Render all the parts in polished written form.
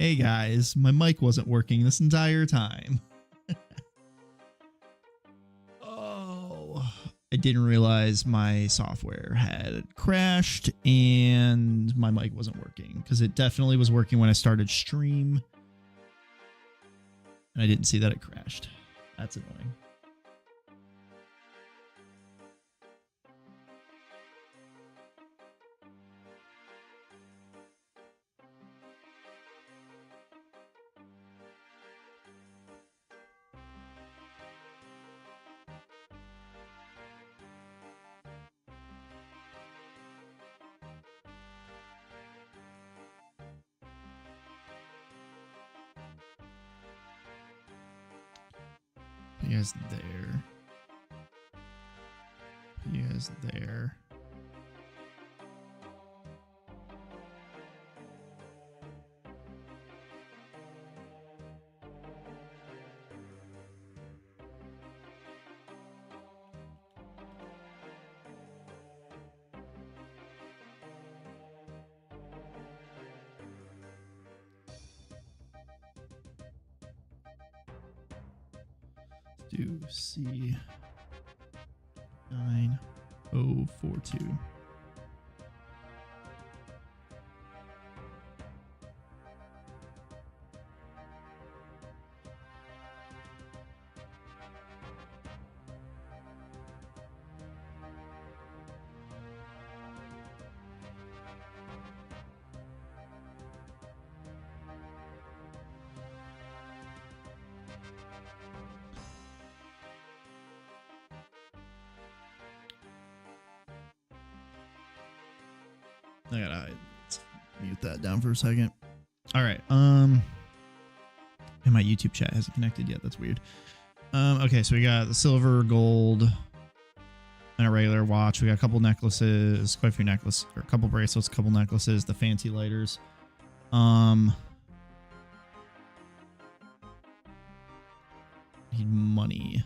Hey guys, my mic wasn't working this entire time. Oh, I didn't realize my software had crashed and my mic wasn't working because it definitely was working when I started stream. And I didn't see that it crashed. That's annoying. You guys there. You guys there. Do C9042. I gotta mute that down for a second. All right. And my YouTube chat hasn't connected yet. That's weird. Okay, so we got the silver, gold, and a regular watch. We got a couple necklaces, quite a few necklaces, or a couple bracelets, a couple necklaces, the fancy lighters. Need money.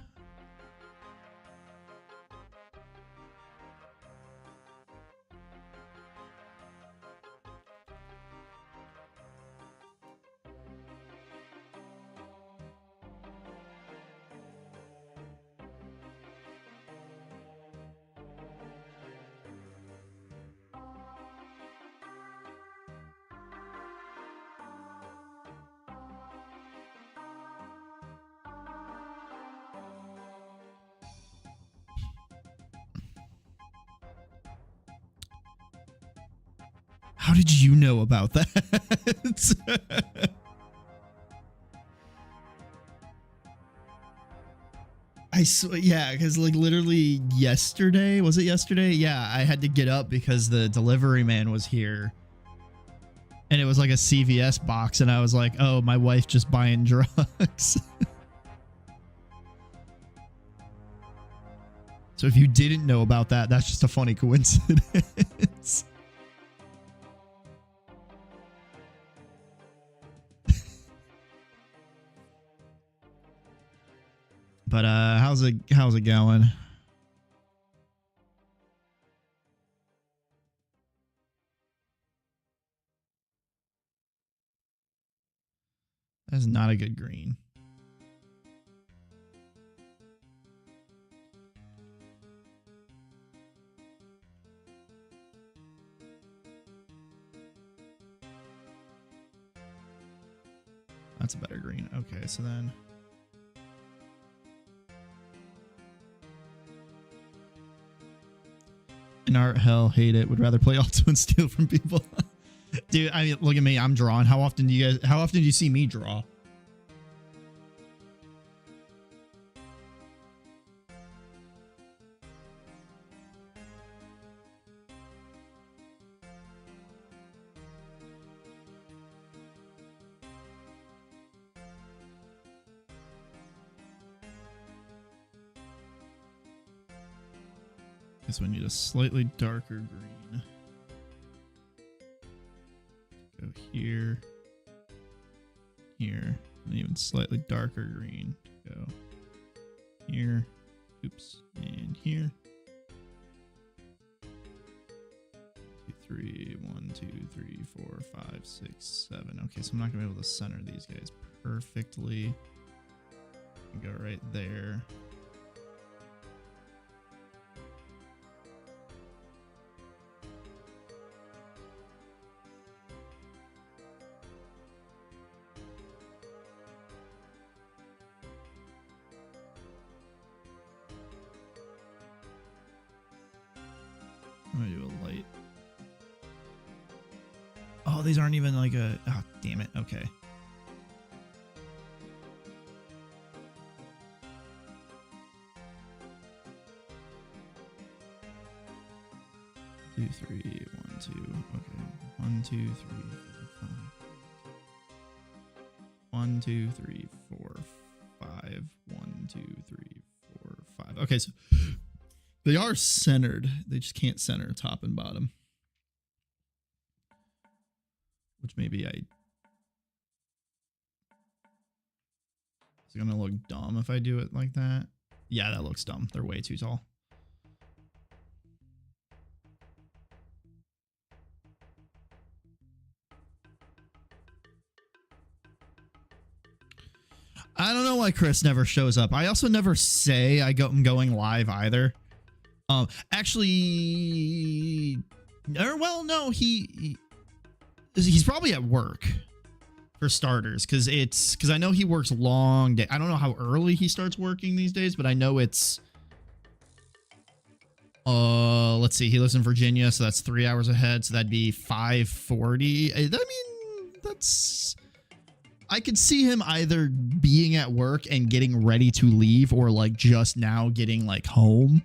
How did you know about that? Yeah, because like literally yesterday, was it yesterday? Yeah, I had to get up because the delivery man was here. And it was like a CVS box, and I was like, oh, my wife just buying drugs. So if you didn't know about that, that's just a funny coincidence. But how's it going? That's not a good green. That's a better green. Okay, so then in art, hell, hate it. Would rather play Alto and steal from people. Dude, I mean, look at me. I'm drawing. How often do you see me draw? Guess we need a slightly darker green. Go here, here, and even slightly darker green. Go here, oops, and here. 2, 3, 1, 2, 3, 4, 5, 6, 7. Okay, so I'm not gonna be able to center these guys perfectly. Go right there. I'm gonna do a light. Oh, these aren't even like a... Oh, damn it. Okay. Two, 3, 1, 2. Okay. 1, 2, 3, 4, 5. 1, 2, 3, 4, 5. 1, 2, 3, 4, 5. Okay, so they are centered. They just can't center top and bottom. Which maybe I... It's gonna look dumb if I do it like that. Yeah, that looks dumb. They're way too tall. I don't know why Chris never shows up. I also never say I'm going live either. Actually, or well, no, he's probably at work for starters, because I know he works long day. I don't know how early he starts working these days, but I know it's let's see, he lives in Virginia, so that's 3 hours ahead, so that'd be 5:40. I mean, that's... I could see him either being at work and getting ready to leave, or like just now getting like home.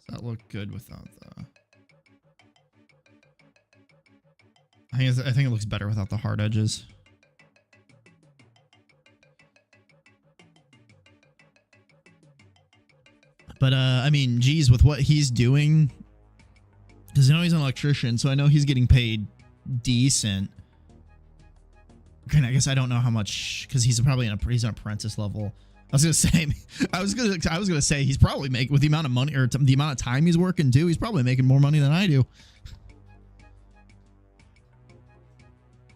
Does that look good without the... I think it looks better without the hard edges. But I mean, geez, with what he's doing, because he's an electrician, so I know he's getting paid decent. Okay, I guess I don't know how much, because he's probably he's an apprentice level. I was gonna say he's probably making, with the amount of money or the amount of time he's working too, he's probably making more money than I do.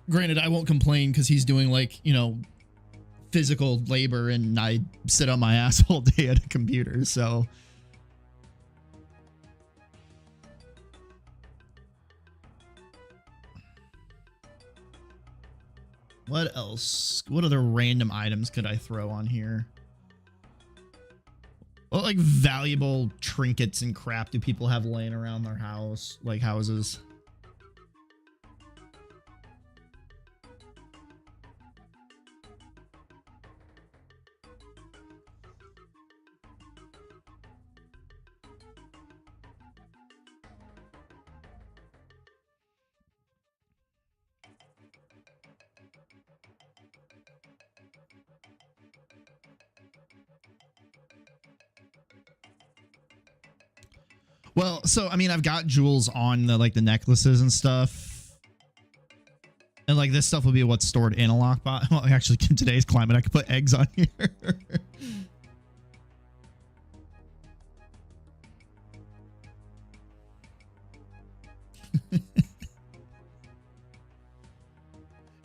Granted, I won't complain because he's doing like, you know, physical labor and I sit on my ass all day at a computer, so. What else? What other random items could I throw on here? What like valuable trinkets and crap do people have laying around their house, like houses? Well, so I mean, I've got jewels on the like the necklaces and stuff, and like this stuff will be what's stored in a lockbox. Well, actually, in today's climate, I could put eggs on here.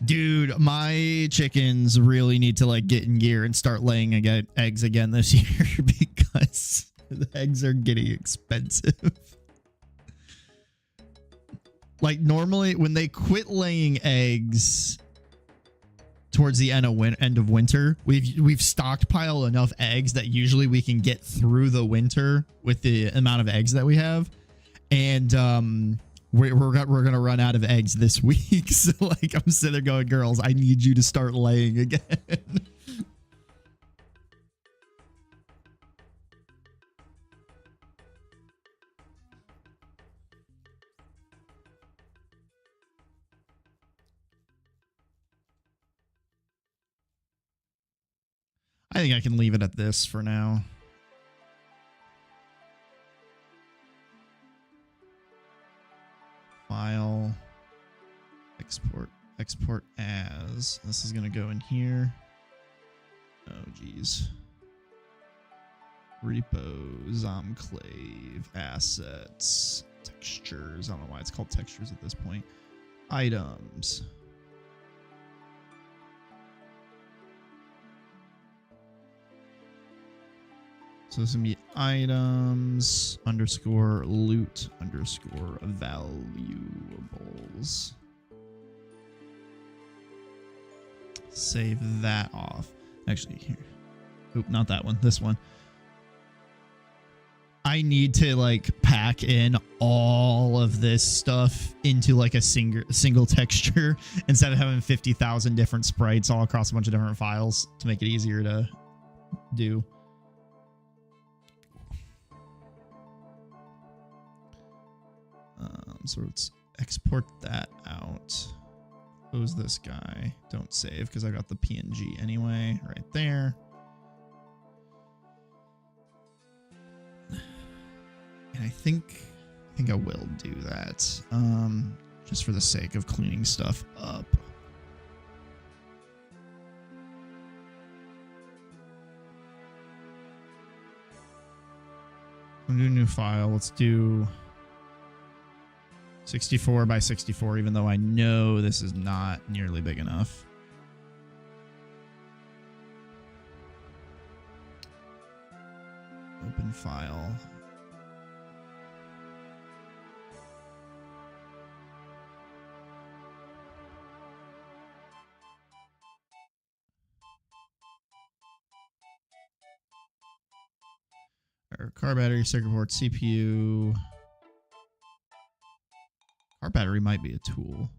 Dude, my chickens really need to like get in gear and start laying eggs again this year because the eggs are getting expensive. Like normally when they quit laying eggs towards the end of winter, we've stockpiled enough eggs that usually we can get through the winter with the amount of eggs that we have. And we're gonna run out of eggs this week. So like I'm sitting there going, girls, I need you to start laying again. I think I can leave it at this for now. File, export as. This is going to go in here. Oh, geez. Repo, Zomclave, assets, textures. I don't know why it's called textures at this point. Items. So this is going to be items underscore loot underscore valuables. Save that off. Actually, here. Oop, not that one. This one. I need to like pack in all of this stuff into like a single texture instead of having 50,000 different sprites all across a bunch of different files to make it easier to do. So let's export that out. Close this guy. Don't save because I got the PNG anyway, right there. And I think I will do that, just for the sake of cleaning stuff up. I'm gonna do a new file. Let's do 64 by 64, even though I know this is not nearly big enough. Open file. Our car battery, circuit board, CPU. Car battery might be a tool.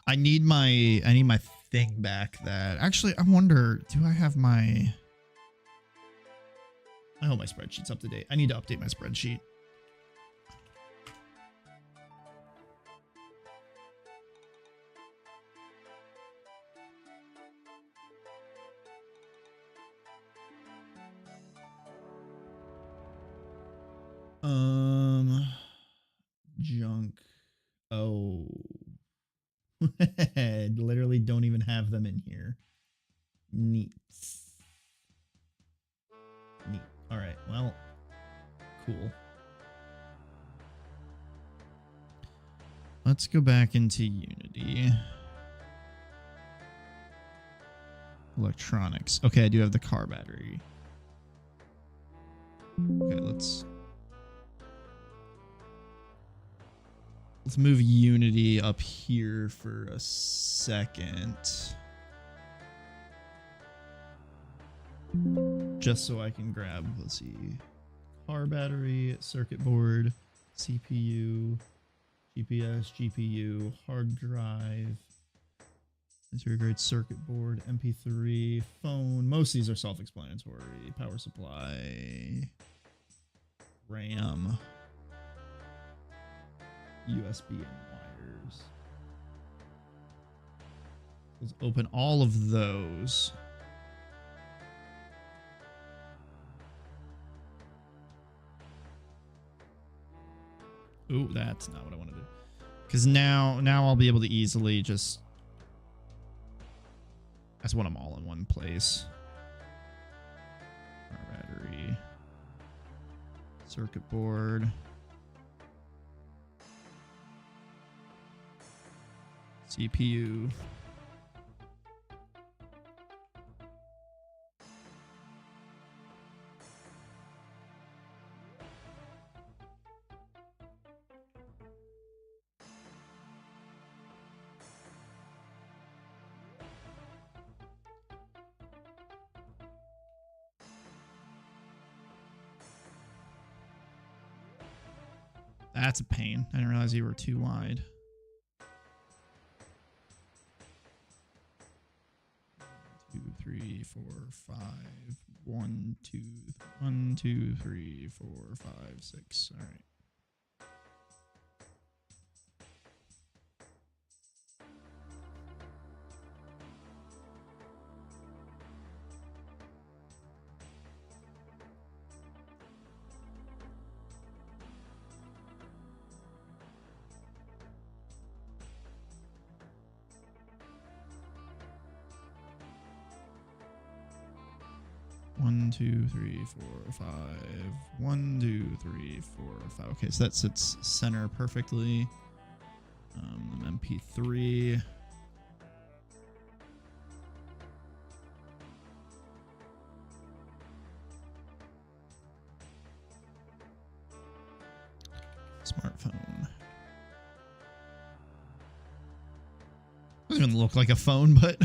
I need my thing back. That actually, I wonder, do I have my? I hope my spreadsheet's up to date. I need to update my spreadsheet. Junk. Oh. Literally don't even have them in here. Neat. Neat. All right. Well, cool. Let's go back into Unity. Electronics. Okay, I do have the car battery. Okay, let's move Unity up here for a second. Just so I can grab, let's see, car battery, circuit board, CPU, GPS, GPU, hard drive, interior grade circuit board, MP3, phone. Most of these are self-explanatory. Power supply, RAM, USB and wires. Let's open all of those. Ooh, that's not what I want to do. Because now I'll be able to easily just... I just want them all in one place. Our battery. Circuit board. CPU. That's a pain. I didn't realize you were too wide. Two, three, four, five. 1, 2, 1, 2, 3, 4, 5, 6. All right. 1, 2, 3, 4, 5. 1, 2, 3, 4, 5. Okay, so that sits center perfectly. MP3. Smartphone. Doesn't even look like a phone, but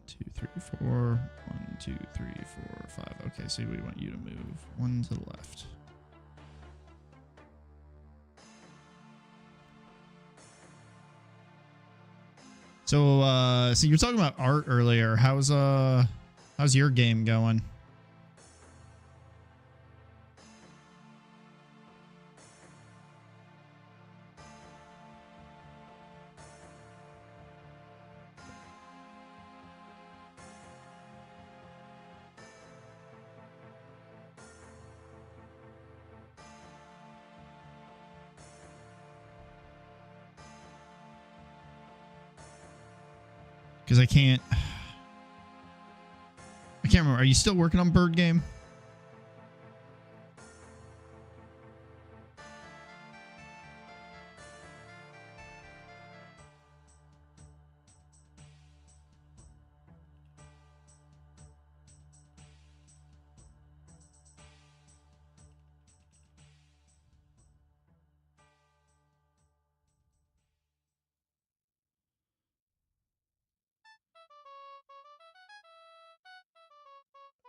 two, three, four. 1, 2, 3, 4, 5. Okay, so we want you to move one to the left. So so you were talking about art earlier. How's your game going? Because I can't remember. Are you still working on Bird Game?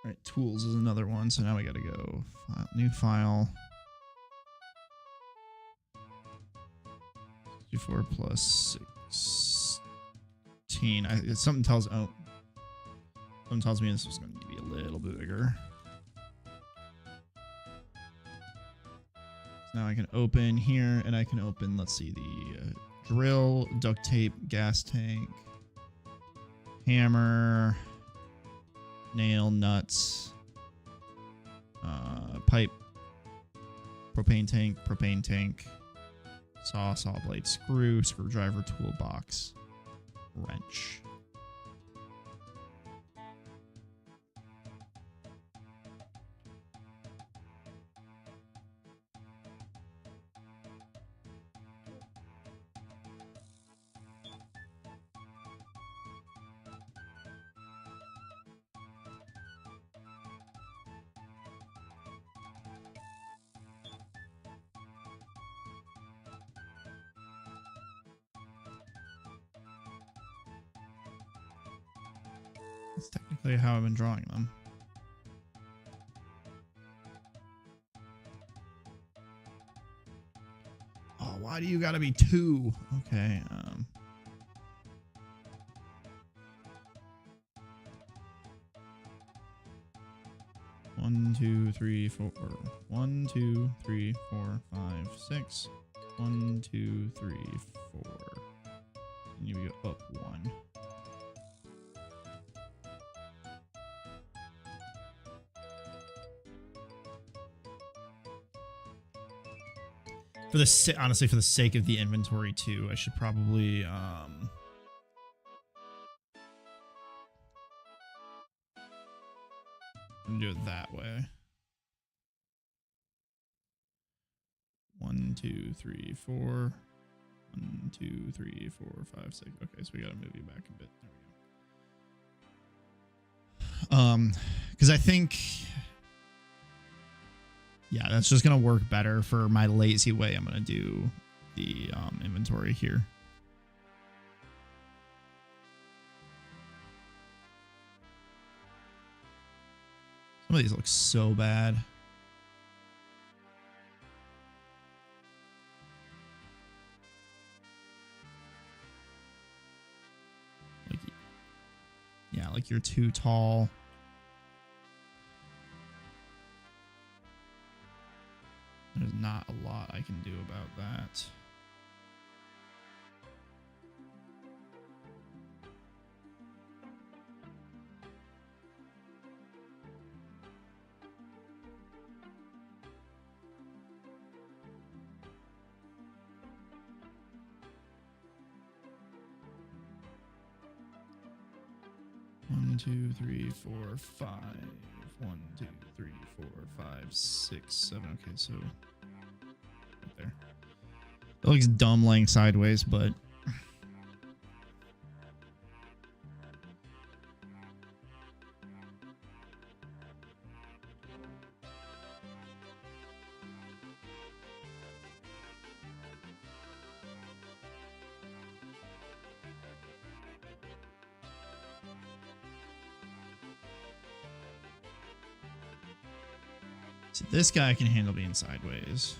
All right, tools is another one. So now we got to go file, new file. 64 plus 16. Something tells me this is going to be a little bit bigger. So now I can open here, and I can open, let's see, the drill, duct tape, gas tank, hammer, nail, nuts, pipe, propane tank, saw blade, screwdriver, toolbox, wrench. That's technically how I've been drawing them. Oh, why do you gotta be 2? Okay, 1, 2, 3, 4. 1, 2, 3, 4, 5, 6. 1, 2, 3, 4. And you go up 1. Honestly, for the sake of the inventory too, I should probably do it that way. 1, 2, 3, 4. 1, 2, 3, 4, 5, 6. Okay, so we gotta move you back a bit. There we go. Because I think, yeah, that's just gonna work better for my lazy way. I'm gonna do the inventory here. Some of these look so bad. Like, yeah, like you're too tall. There's not a lot I can do about that. 1, 2, 3, 4, 5. 1, 2, 3, 4, 5, 6, 7. Okay, so right there. It looks dumb laying sideways, but see, this guy can handle being sideways.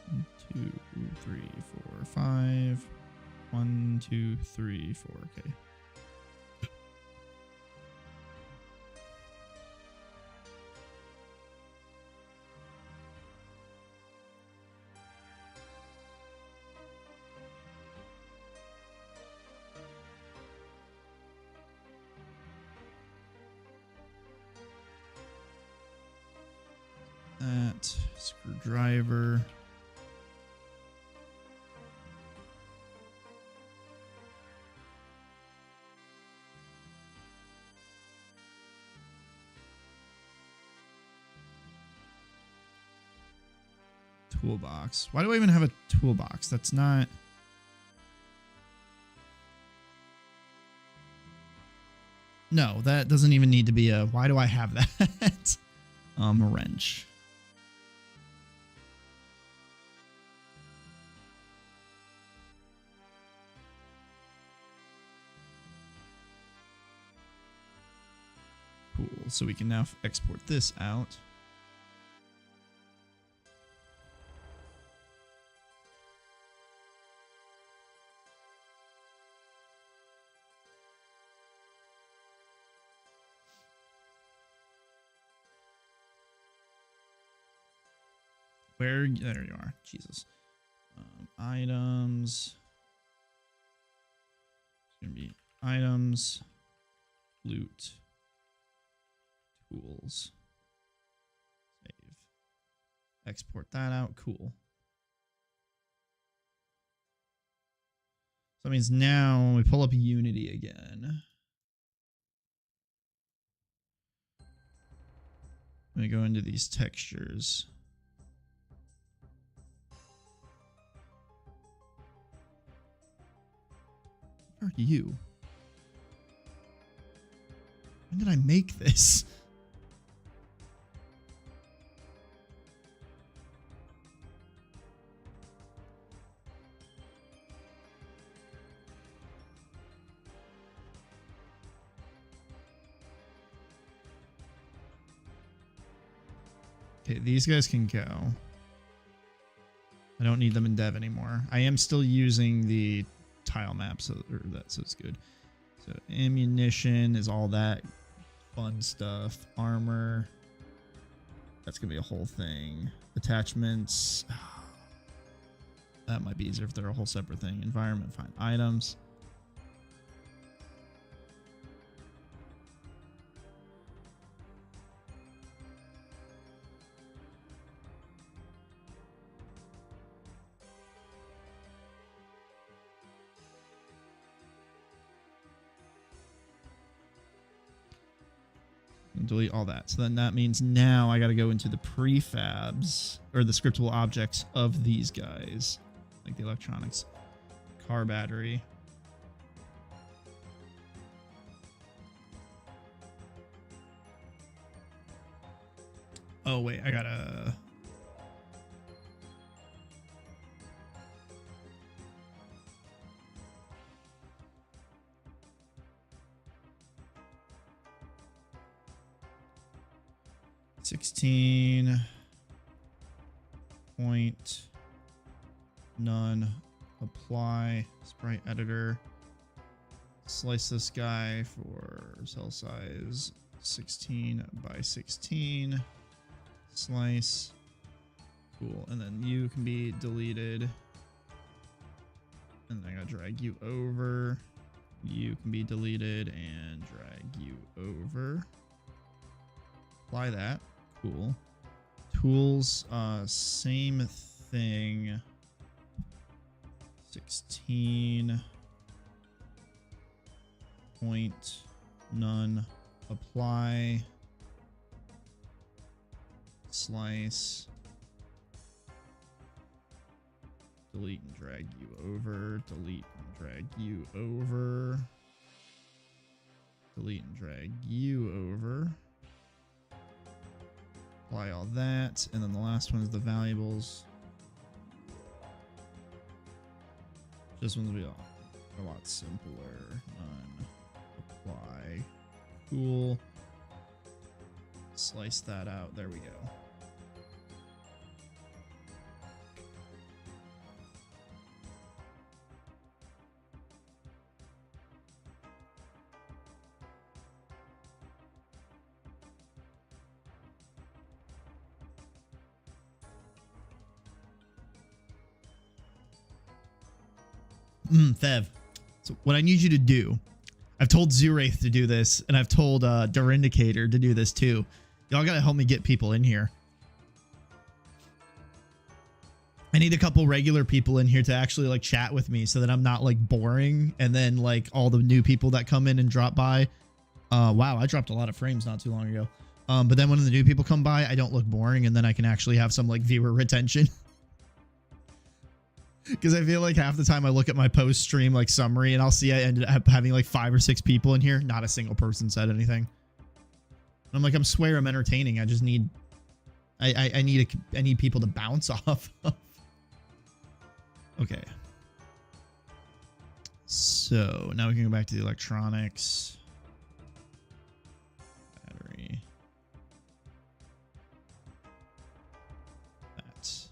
One, 2, 3, 4, 5. 1, 2, 3, 4. Okay. That screwdriver. Toolbox. Why do I even have a toolbox? That's not... No, that doesn't even need to be a... Why do I have that? A wrench. Cool. So we can now export this out. Where? There you are. Jesus. Items. It's going to be items, loot, tools. Save. Export that out. Cool. So that means now when we pull up Unity again, we go into these textures. Where are you? When did I make this? Okay, these guys can go. I don't need them in dev anymore. I am still using the tile map, so it's good. So ammunition is all that fun stuff. Armor, that's gonna be a whole thing. Attachments, that might be easier if they're a whole separate thing. Environment, fine. Items. Delete all that. So then that means now I got to go into the prefabs or the scriptable objects of these guys, like the electronics, car battery. Oh wait, I gotta. None. Apply sprite editor. Slice this guy for cell size 16 by 16. Slice. Cool. And then you can be deleted. And then I gotta drag you over. You can be deleted and drag you over. Apply that. Cool. Tools, same thing. 16 point none apply slice delete and drag you over, delete and drag you over, delete and drag you over, apply all that, and then the last one is the valuables. This one's will be a lot simpler. None apply. Cool. Slice that out. There we go. Thev, so what I need you to do, I've told Zuraith to do this, and I've told Durindicator to do this too. Y'all gotta help me get people in here. I need a couple regular people in here to actually like chat with me so that I'm not like boring, and then like all the new people that come in and drop by. Wow, I dropped a lot of frames not too long ago. But then when the new people come by, I don't look boring, and then I can actually have some like viewer retention. Because I feel like half the time I look at my post stream like summary and I'll see I ended up having like 5 or 6 people in here. Not a single person said anything. And I'm like, swear I'm entertaining. I just need, I need people to bounce off of. Okay. So now we can go back to the electronics. Battery. That.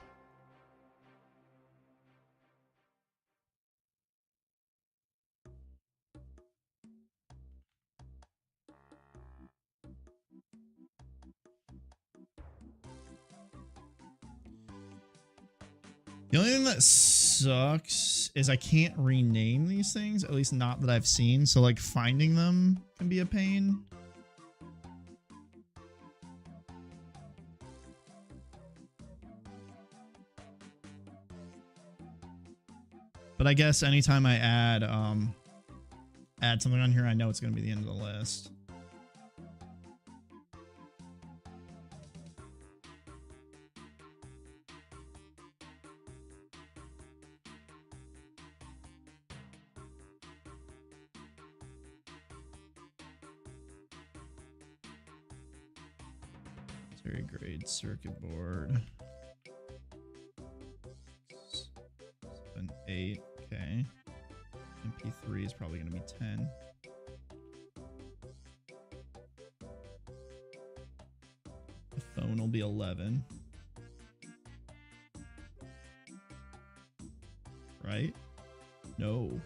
The only thing that sucks is I can't rename these things, at least not that I've seen. So like finding them can be a pain. But I guess anytime I add something on here, I know it's going to be the end of the list. Grade circuit board. 7, 8. Okay. MP3 is probably going to be 10. The phone will be 11. Right? No.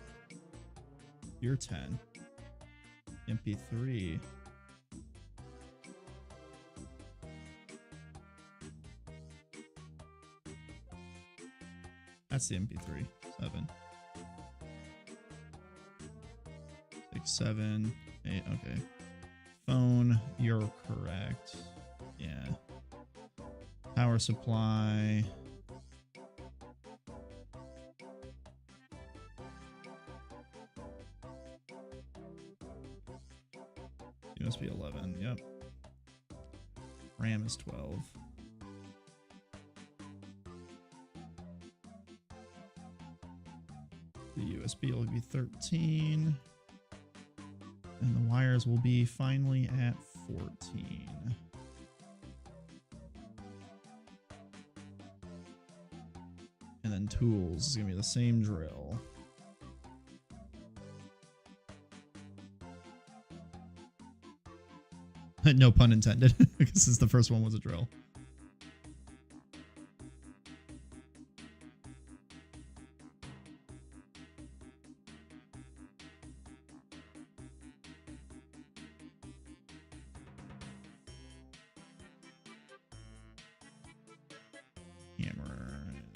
You're 10. MP3. That's the MP3. 7. 6, 7, 8. Okay. Phone, you're correct. Yeah. Power supply. It must be 11. Yep. RAM is 12. The USB will be 13. And the wires will be finally at 14. And then tools is going to be the same drill. No pun intended, because since the first one was a drill.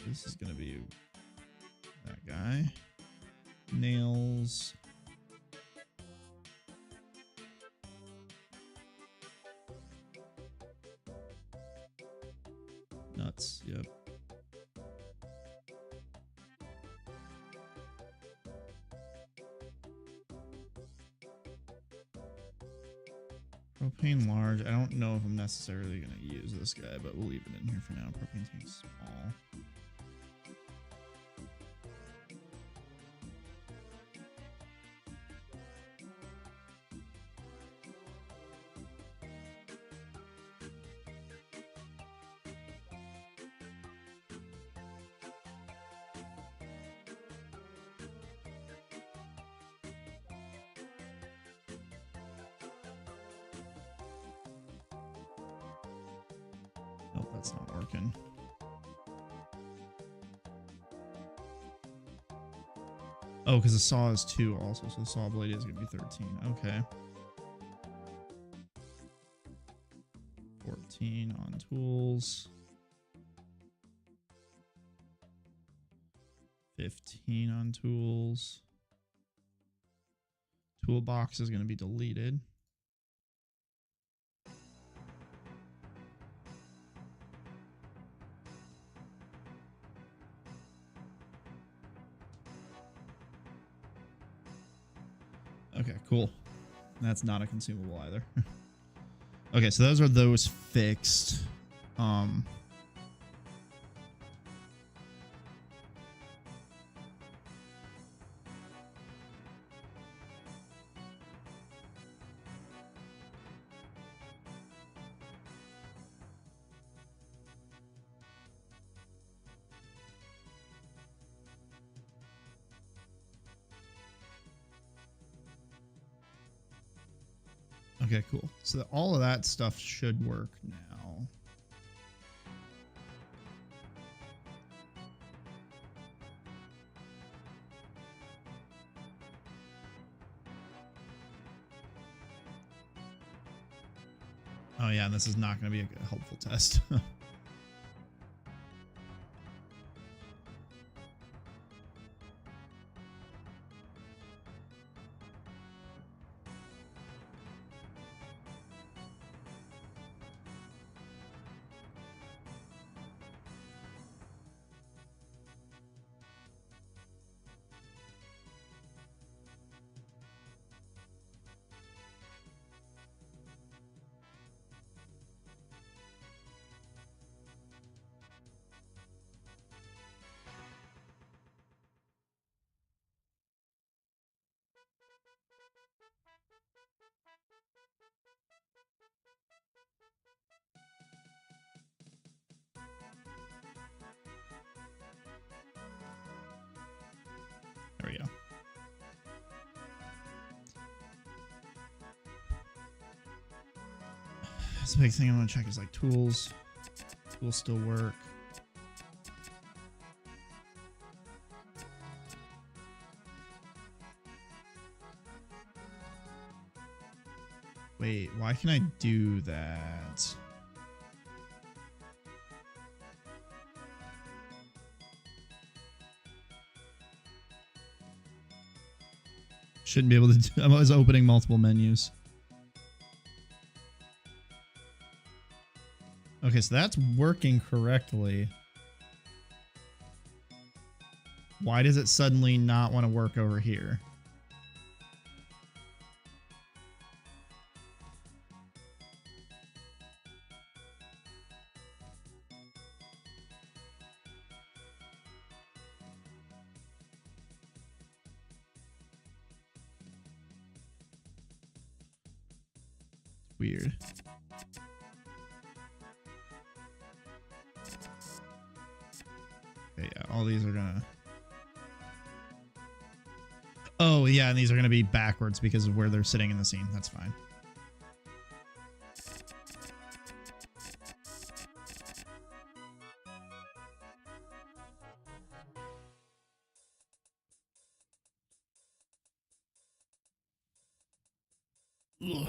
This is going to be that guy. Nails. Nuts. Yep. Propane large. I don't know if I'm necessarily going to use this guy, but we'll leave it in here for now. Propane tank small. Nope, that's not working. Oh, because the saw is 2 also, so the saw blade is going to be 13. Okay. 14 on tools. 15 on tools. Toolbox is going to be deleted. Okay, cool. That's not a consumable either. Okay, so those are those fixed. Okay, cool. So all of that stuff should work now. Oh yeah, and this is not going to be a helpful test. There we go. That's the big thing I want to check is like tools. Tools still work. Wait, why can I do that? Shouldn't be able to do. I'm always opening multiple menus. Okay, so that's working correctly. Why does it suddenly not want to work over here? Weird. Okay, yeah, all these are gonna... Oh, yeah, and these are gonna be backwards because of where they're sitting in the scene. That's fine. Ugh.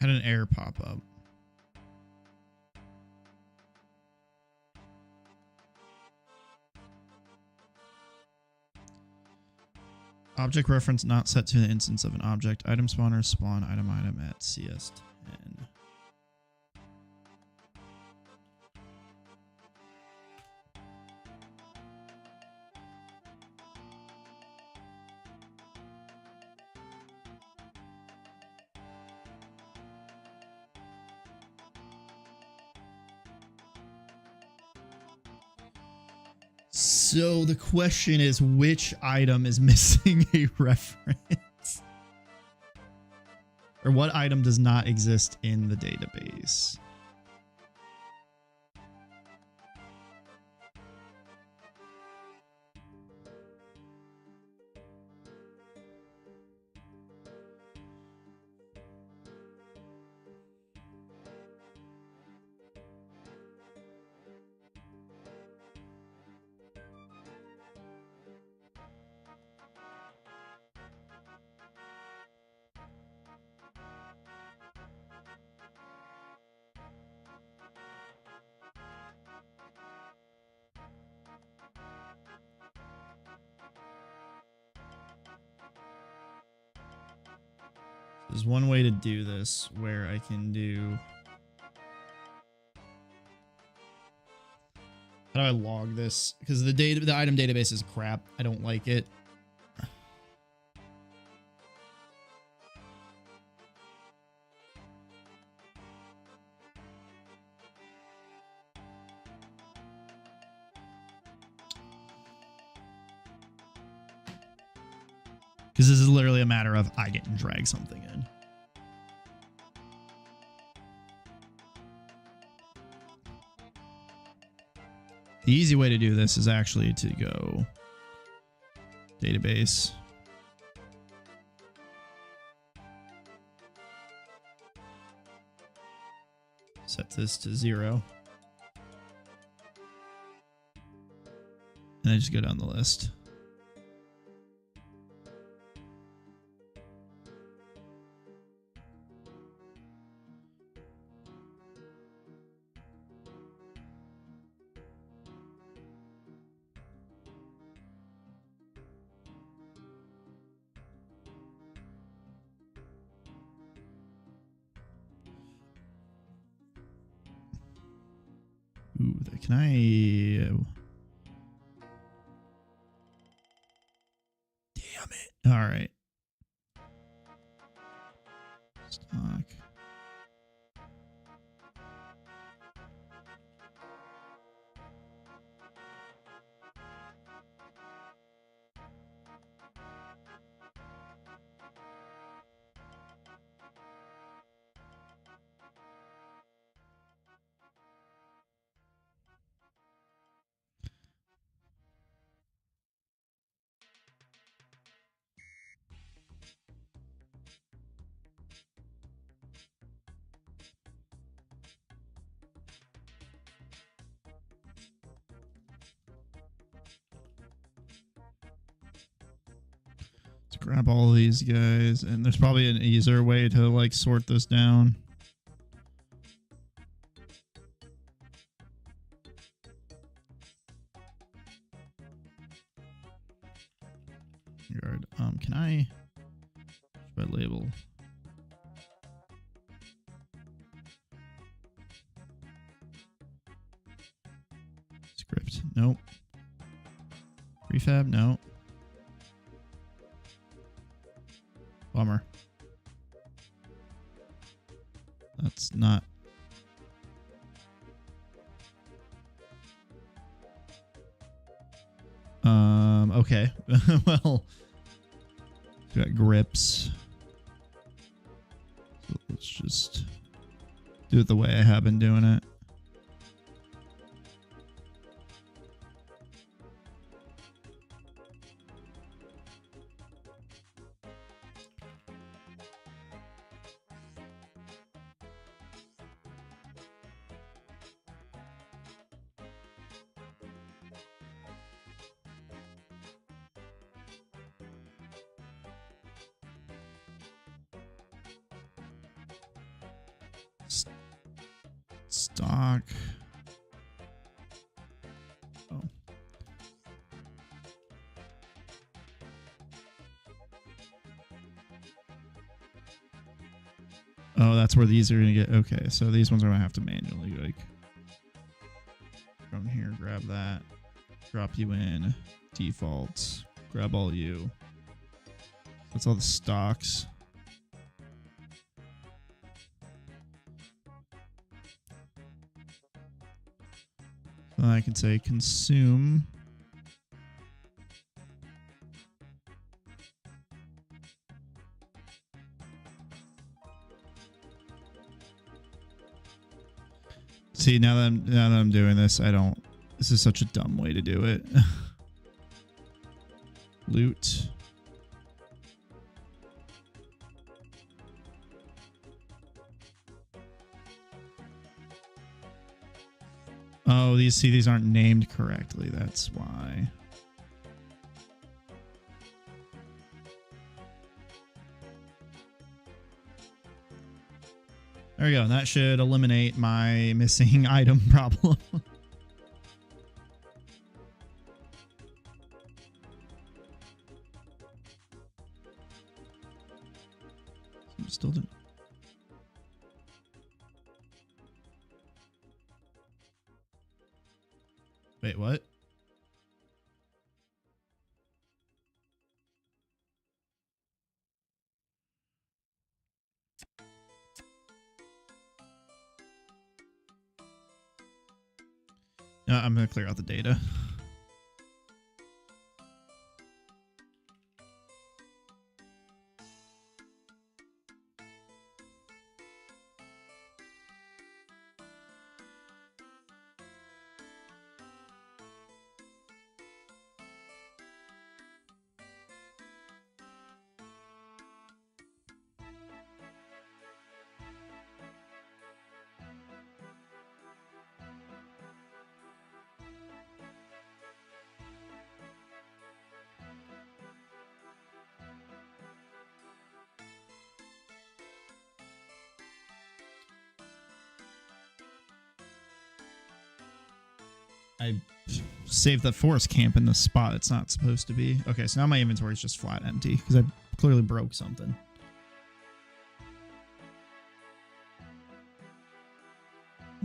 Had an error pop up. Object reference not set to the instance of an object. Item spawner spawn item at CS10. So the question is, which item is missing a reference? Or what item does not exist in the database? There's one way to do this where I can do... How do I log this? Because the item database is crap. I don't like it. Because this is literally a matter of I get and drag something in. The easy way to do this is actually to go database. Set this to 0. And I just go down the list. Ooh, can I... Damn it. All right. Stock. Grab all of these guys, and there's probably an easier way to like sort this down. Can I should I label? Script, nope. Prefab, no. Bummer. That's not. Okay. Well, got grips. So let's just do it the way I have been doing it. Stock. Oh. Oh, that's where these are gonna get. Okay, so these ones are gonna have to manually like from here. Grab that. Drop you in. Defaults. Grab all you. That's all the stocks. So I can say consume. See, now that I'm doing this, I don't. This is such a dumb way to do it. Loot. Oh, these aren't named correctly. That's why. There we go. That should eliminate my missing item problem. Still didn't. Wait, what? No, I'm gonna clear out the data. I saved that forest camp in the spot it's not supposed to be. Okay, so now my inventory is just flat empty because I clearly broke something.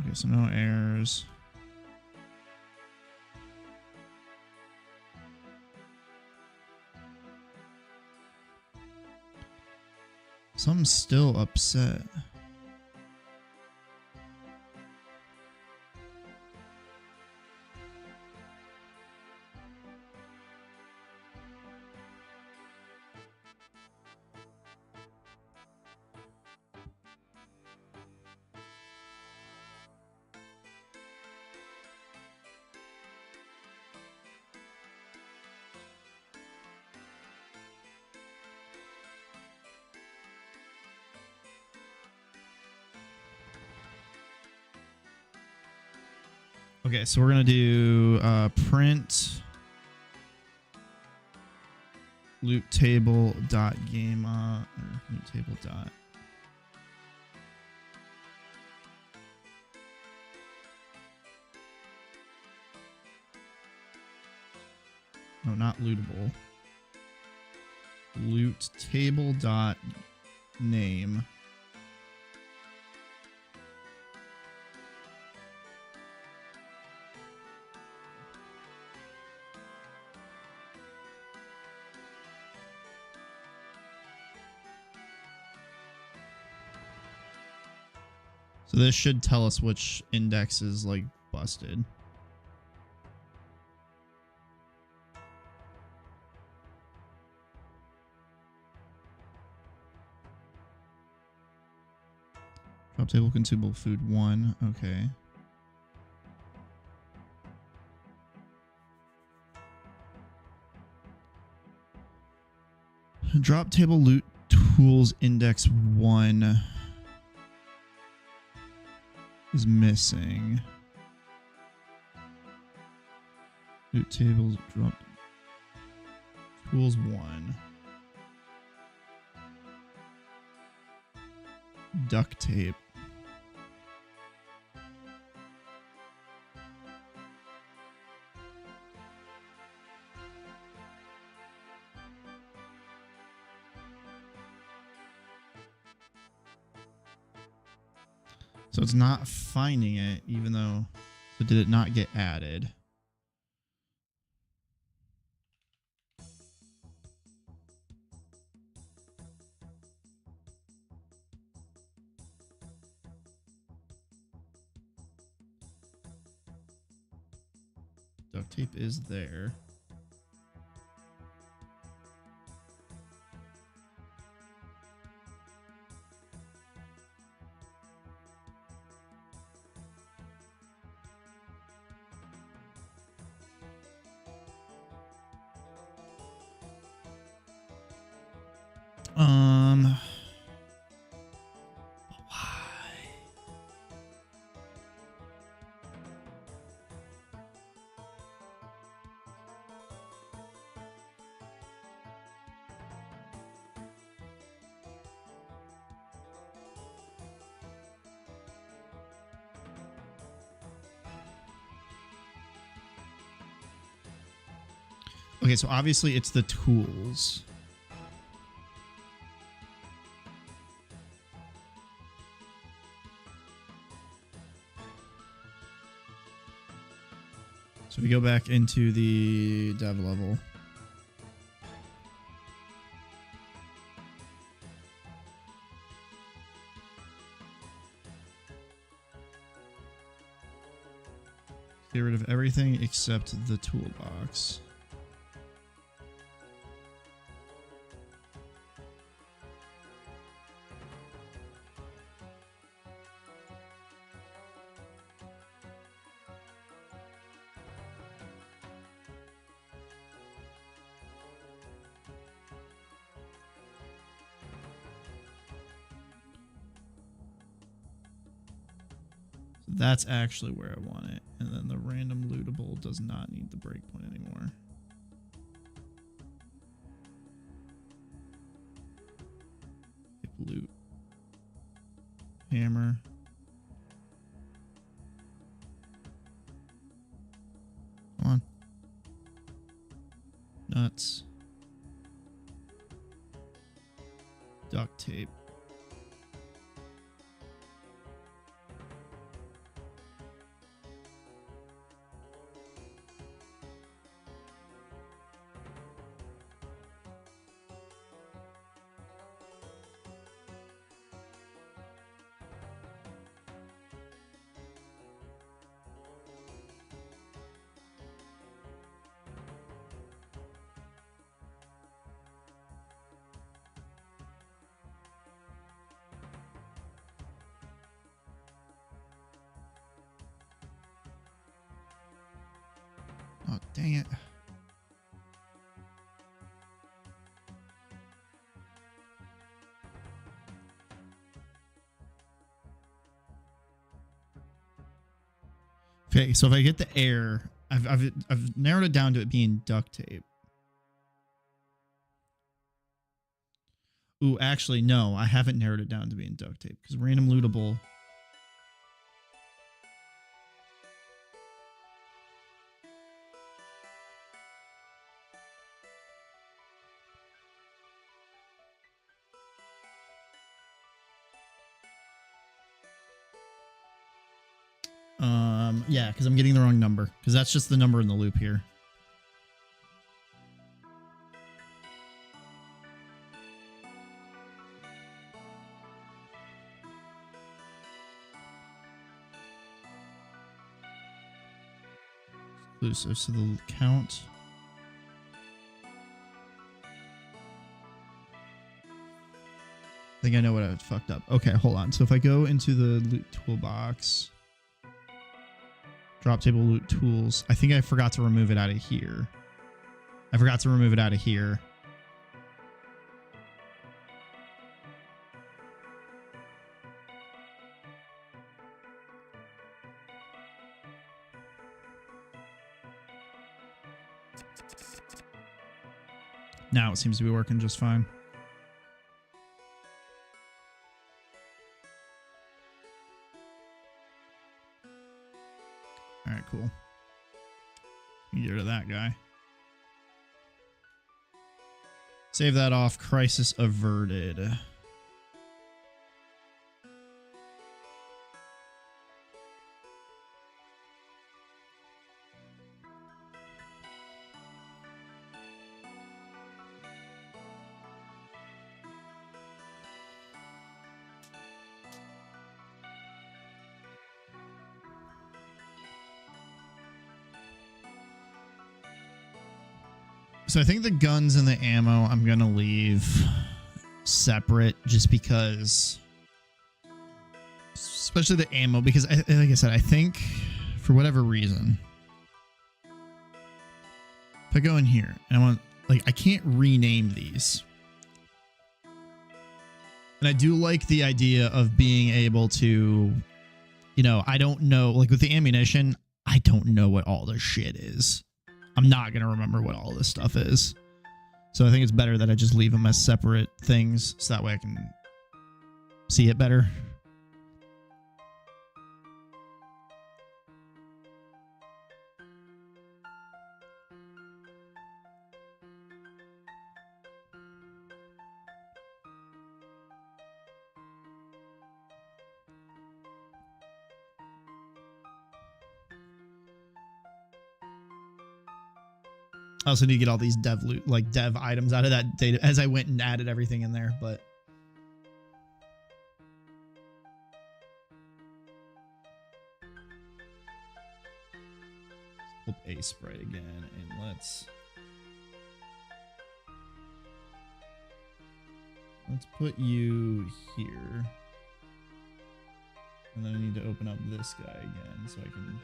Okay, so no errors. Something's still upset. Okay, so we're gonna do print loot table dot game or loot table dot. No, not lootable. Loot table dot name. So this should tell us which index is like busted. Drop table consumable food 1. Okay. Drop table loot tools index 1 is missing. Loot tables drop tools 1. Duct tape. So it's not finding it, even though... So did it not get added? Duct tape is there. Why? Okay, so obviously it's the tools. So we go back into the dev level. Get rid of everything except the toolbox. That's actually where I want it. And then the random lootable does not need the breakpoint anymore. Loot. Hammer. Come on. Nuts. Duct tape. Oh, dang it. Okay, so if I get the air, I've narrowed it down to it being duct tape. Ooh, actually, no, I haven't narrowed it down to being duct tape because random lootable. Yeah, because I'm getting the wrong number because that's just the number in the loop here. Exclusive, so the count. I think I know what I fucked up. Okay, hold on. So if I go into the loot toolbox, drop table loot tools, I think I forgot to remove it out of here. I forgot to remove it out of here. Now it seems to be working just fine. All right, cool. Get rid of that guy. Save that off. Crisis averted. So I think the guns and the ammo I'm going to leave separate just because, especially the ammo, because like I said, I think for whatever reason, if I go in here and I want, like, I can't rename these. And I do like the idea of being able to, you know, I don't know, like with the ammunition, I don't know what all this shit is. I'm not going to remember what all this stuff is. So I think it's better that I just leave them as separate things so that way I can see it better. I also need to get all these dev loot, like dev items out of that data as I went and added everything in there, but flip a sprite again and let's put you here. And then I need to open up this guy again so I can.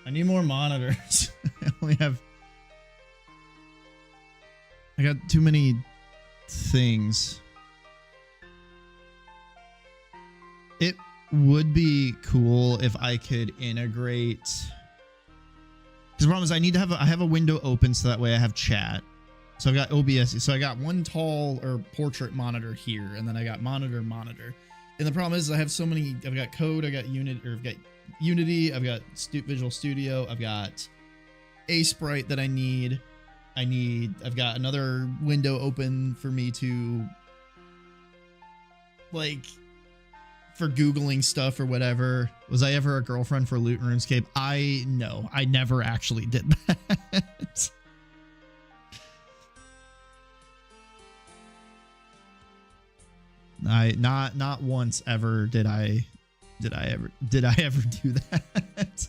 I need more monitors. I got too many things. It would be cool if I could integrate. Because the problem is I have a window open so that way I have chat. So I've got OBS. So I got one tall or portrait monitor here, and then I got monitor. And the problem is I have so many. I've got code. I've got Unity, I've got Visual Studio, I've got a sprite that I need. I've got another window open for me to, like, for Googling stuff or whatever. Was I ever a girlfriend for Loot RuneScape? No, I never actually did that. Not once ever did I ever do that.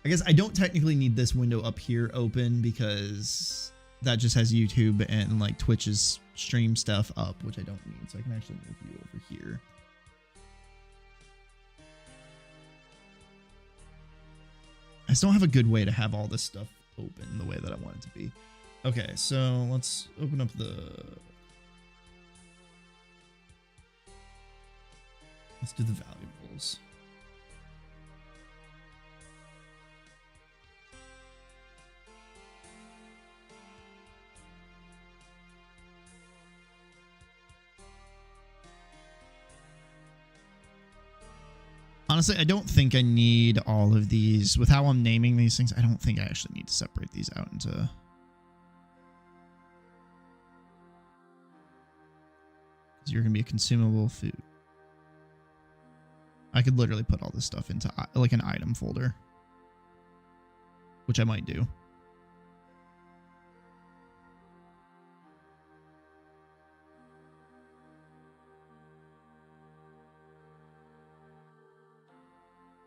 I guess I don't technically need this window up here open because that just has YouTube and like Twitch's stream stuff up, which I don't need. So I can actually move you over here. I just don't have a good way to have all this stuff open the way that I want it to be. Okay, so let's open up let's do the valuables. Honestly, I don't think I need all of these. With how I'm naming these things, I don't think I actually need to separate these out into... 'cause you're going to be a consumable food. I could literally put all this stuff into like an item folder, which I might do.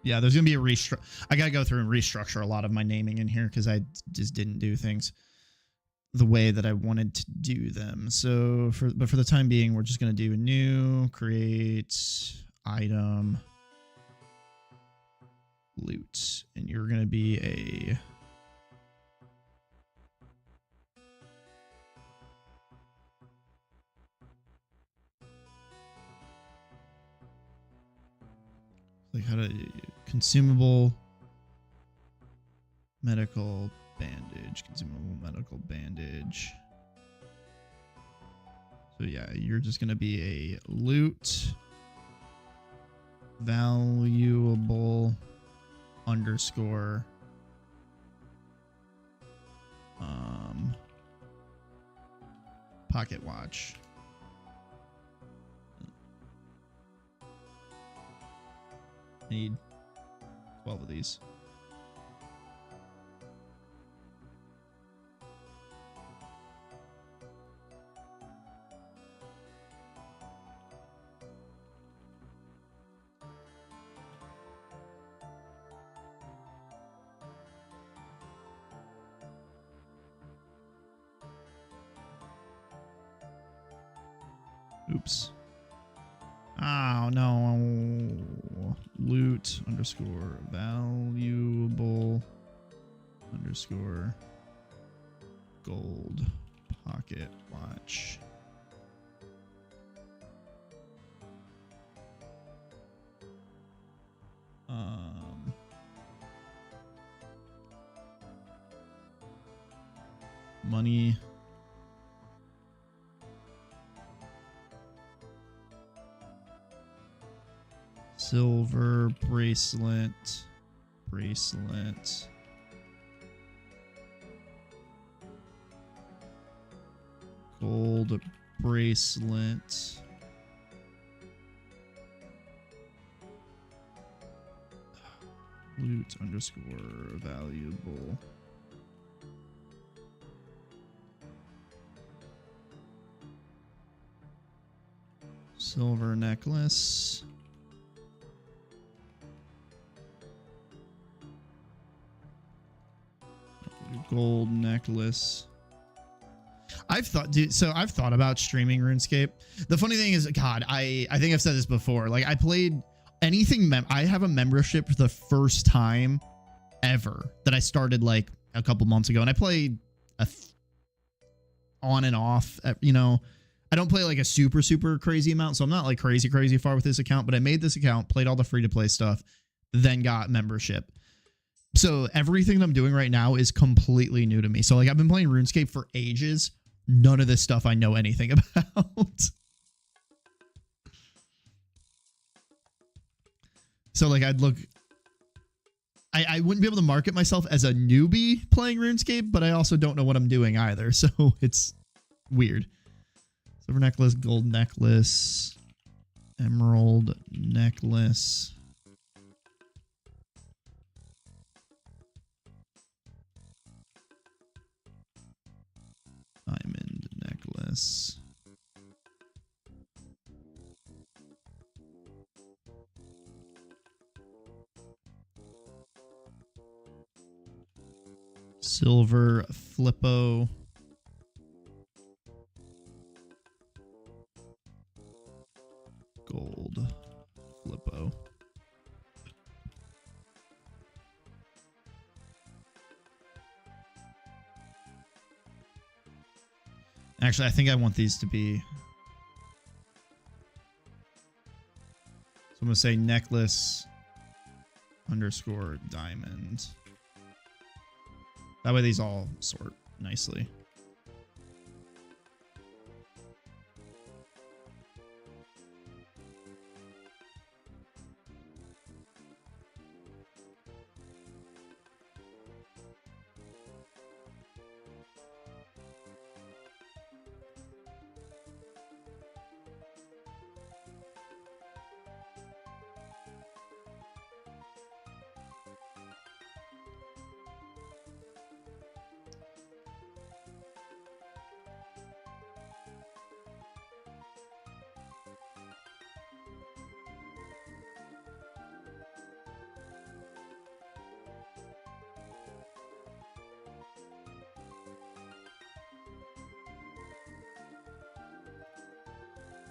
Yeah, there's going to be a restructure. I got to go through and restructure a lot of my naming in here because I just didn't do things the way that I wanted to do them. So for the time being, we're just going to do a new create item loot, and you're going to be a like how to consumable medical bandage, consumable medical bandage. So yeah, you're just going to be a loot valuable underscore pocket watch. I need 12 of these. Oops. Oh, no. Loot underscore valuable underscore gold pocket watch. Money. Silver bracelet. Bracelet. Gold bracelet. Loot underscore valuable. Silver necklace. Gold necklace. I've thought about streaming RuneScape. The funny thing is, God, I think I've said this before. Like, I played anything. I have a membership for the first time ever that I started like a couple months ago, and I played on and off. You know, I don't play like a super crazy amount, so I'm not like crazy far with this account. But I made this account, played all the free to play stuff, then got membership. So everything that I'm doing right now is completely new to me. So like I've been playing RuneScape for ages. None of this stuff I know anything about. So like I wouldn't be able to market myself as a newbie playing RuneScape, but I also don't know what I'm doing either. So it's weird. Silver necklace, gold necklace, emerald necklace. Diamond necklace. Silver flippo. Gold flippo. Actually, I think I want these to be. So I'm going to say necklace underscore diamond. That way these all sort nicely.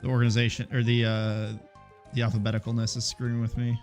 The organization or the alphabeticalness is screwing with me.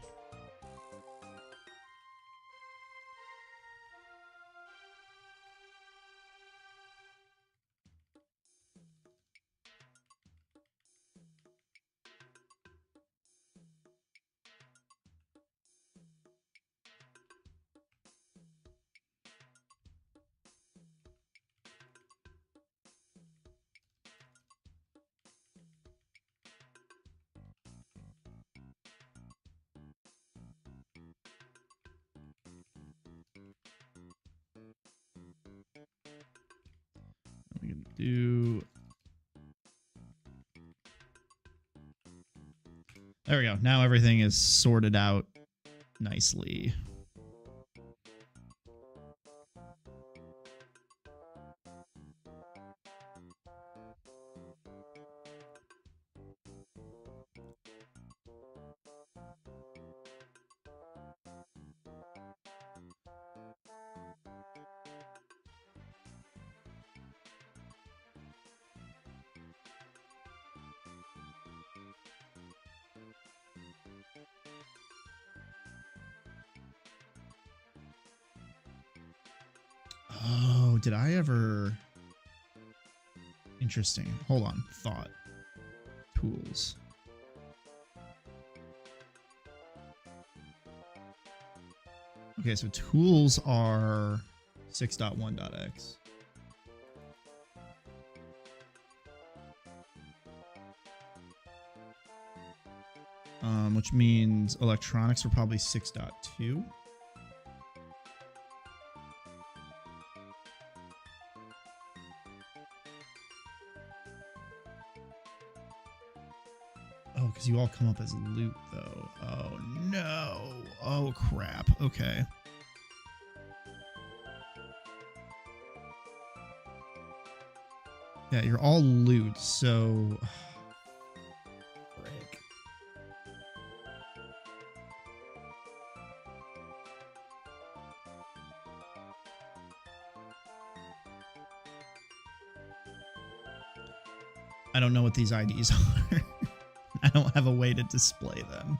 We can do. There we go. Now everything is sorted out nicely. Oh, did I ever? Interesting. Hold on. Thought. Tools. Okay, so tools are 6.1.x. Which means electronics are probably 6.2. Oh, because you all come up as loot, though. Oh, no. Oh, crap. Okay. Yeah, you're all loot, so... Frick. I don't know what these IDs are. I don't have a way to display them.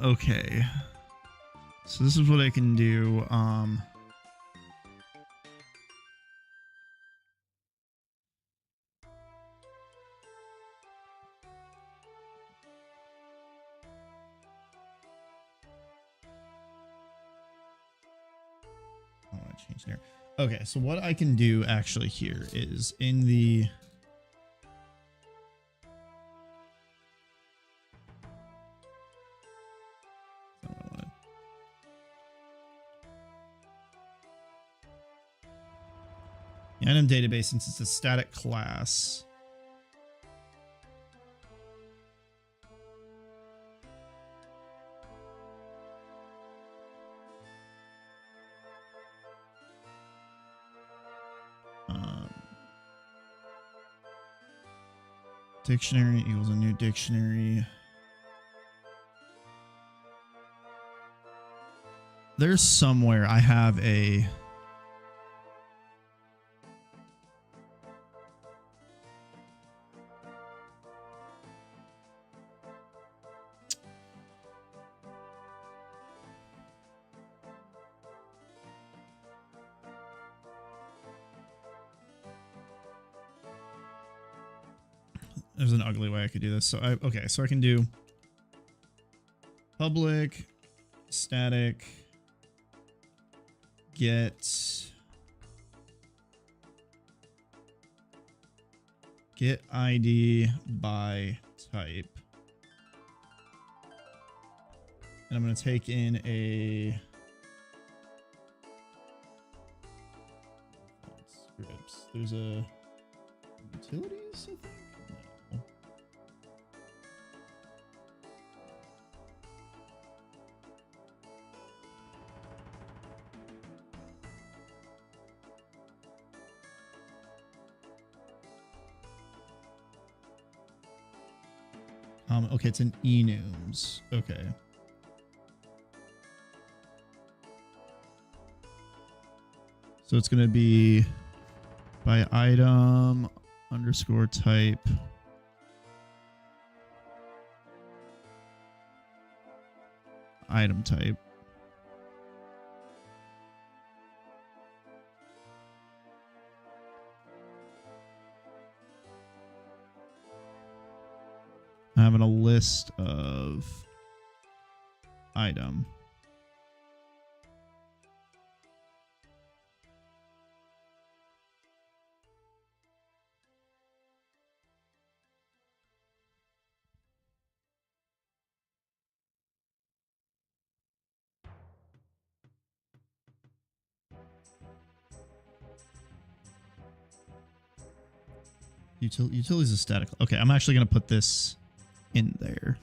Okay. So this is what I can do. I want to change there. Okay, so what I can do actually here is in the item database, since it's a static class. Dictionary equals a new dictionary. There's somewhere I have a... There's an ugly way I could do this. So so I can do public static get ID by type. And I'm going to take in a scripts. There's a utilities, I think. Okay, it's an enums. Okay. So it's going to be by item underscore type. Item type. Having a list of item. Utilities is static. Okay, I'm actually going to put this in there.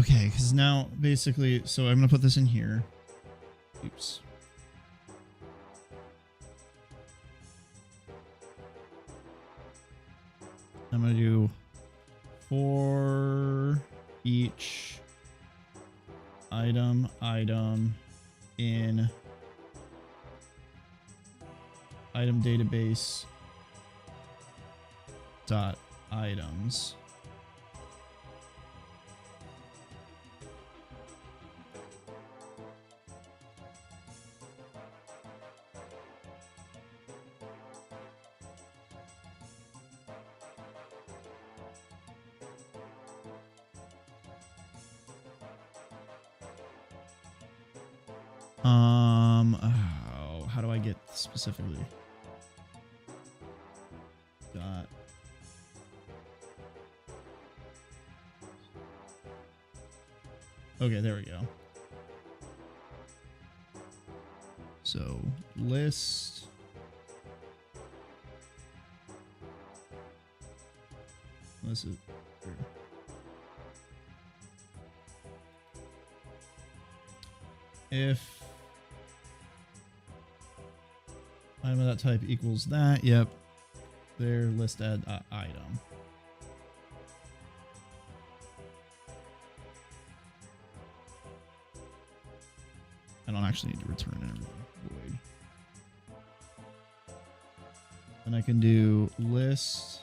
Okay, because now basically, so I'm gonna put this in here. Oops. I'm gonna do for each item in item database dot items. Oh, how do I get specifically? Dot. Okay, there we go. So list. This is. If item of that type equals that, yep. There, list add item. I don't actually need to return everything. Void. And I can do list.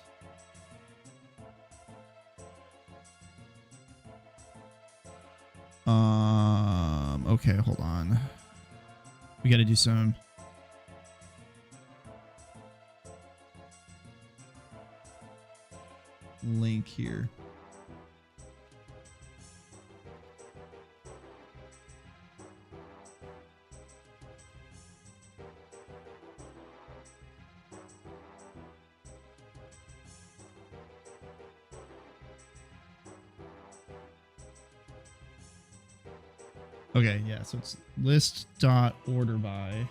Okay, hold on. We got to do some. Link here. Okay, yeah, so it's list dot order by.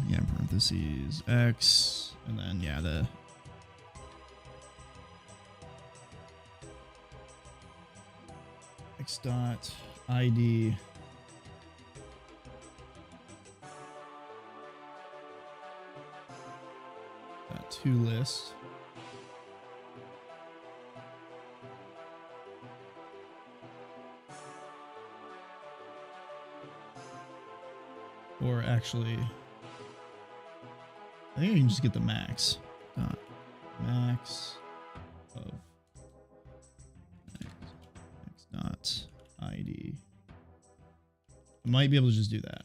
Yeah, parentheses X, and then yeah, the X dot ID. To list. Or actually, I think I can just get the max. Max of X dot ID. I might be able to just do that.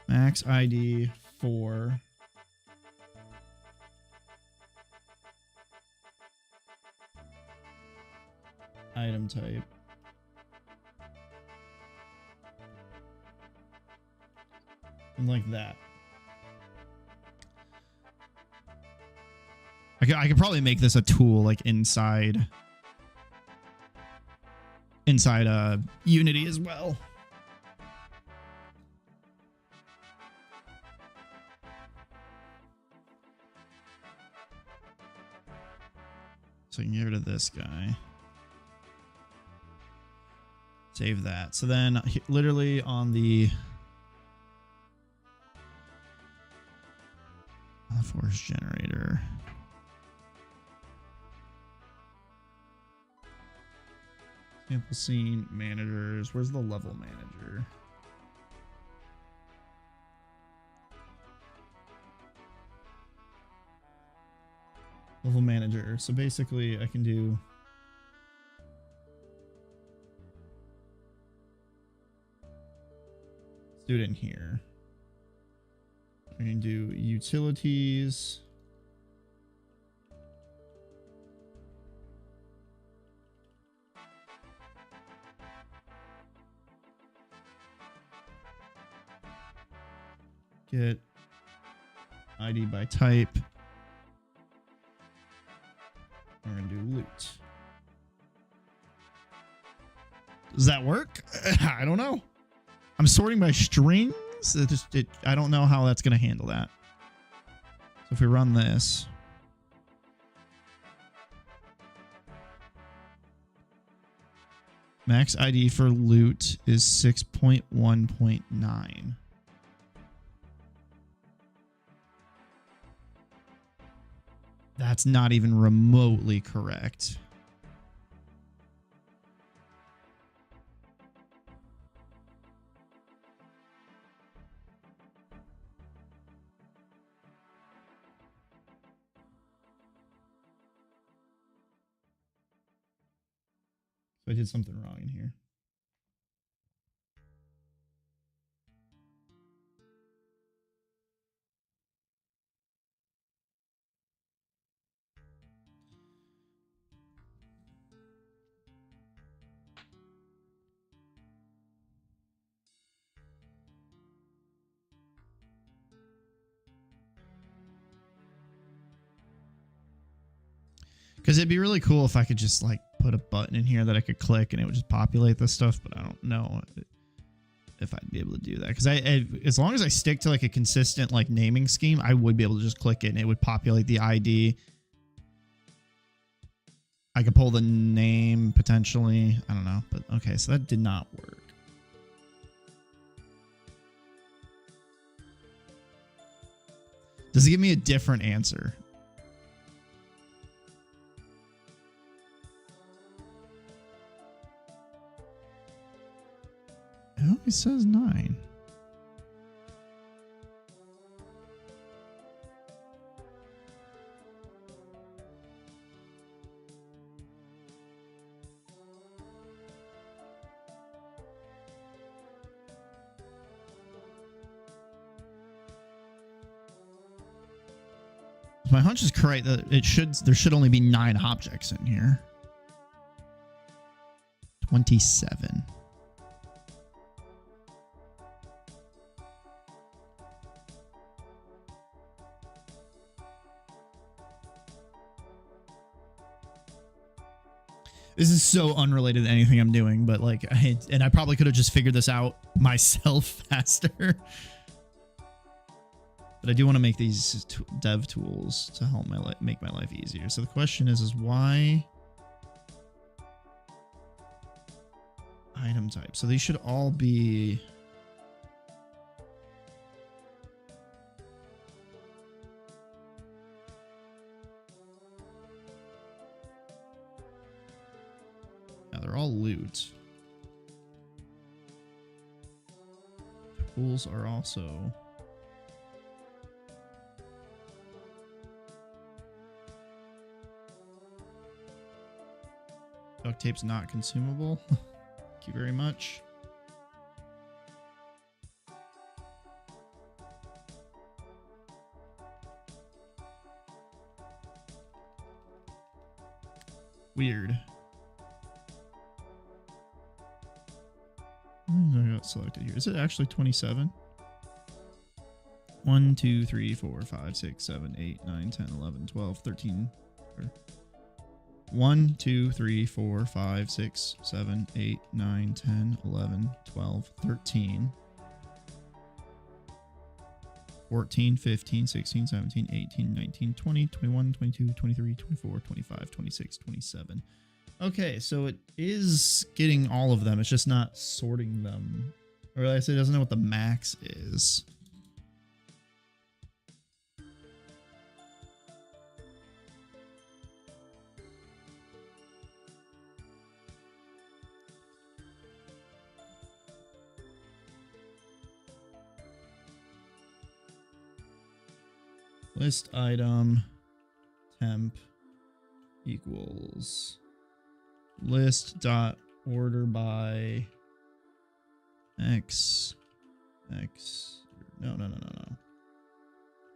Max ID for item type. And like that. I could probably make this a tool like inside Unity as well. So I can get rid of this guy. Save that. So then literally on the force generator. Sample scene managers. Where's the level manager? Level manager. So basically I can do let's do it in here. I can do utilities. Get ID by type. We're gonna do loot. Does that work? I don't know. I'm sorting by strings. I don't know how that's gonna handle that. So if we run this. Max ID for loot is 6.1.9. That's not even remotely correct. So I did something wrong in here. Because it'd be really cool if I could just like put a button in here that I could click and it would just populate this stuff, but I don't know if I'd be able to do that. Because as long as I stick to like a consistent like naming scheme, I would be able to just click it and it would populate the ID. I could pull the name potentially. I don't know, but okay, so that did not work. Does it give me a different answer? It only says 9. My hunch is correct that there should only be 9 objects in here. 27. This is so unrelated to anything I'm doing, but like, I probably could have just figured this out myself faster. But I do want to make these dev tools to help make my life easier. So the question is why item type? So these should all be. Now they're all loot. Tools are also. Duct tape's not consumable. Thank you very much. Weird. I got selected here. Is it actually 27? 1, 2, 3, 4, 5, 6, 7, 8, 9, 10, 11, 12, 13. 1, 2, 3, 4, 5, 6, 7, 8, 9, 10, 11, 12, 13, 14, 15, 16, 17, 18, 19, 20, 21, 22, 23, 24, 25, 26, 27. Okay, so it is getting all of them. It's just not sorting them. Or I say it doesn't know what the max is. List item temp equals list dot order by x no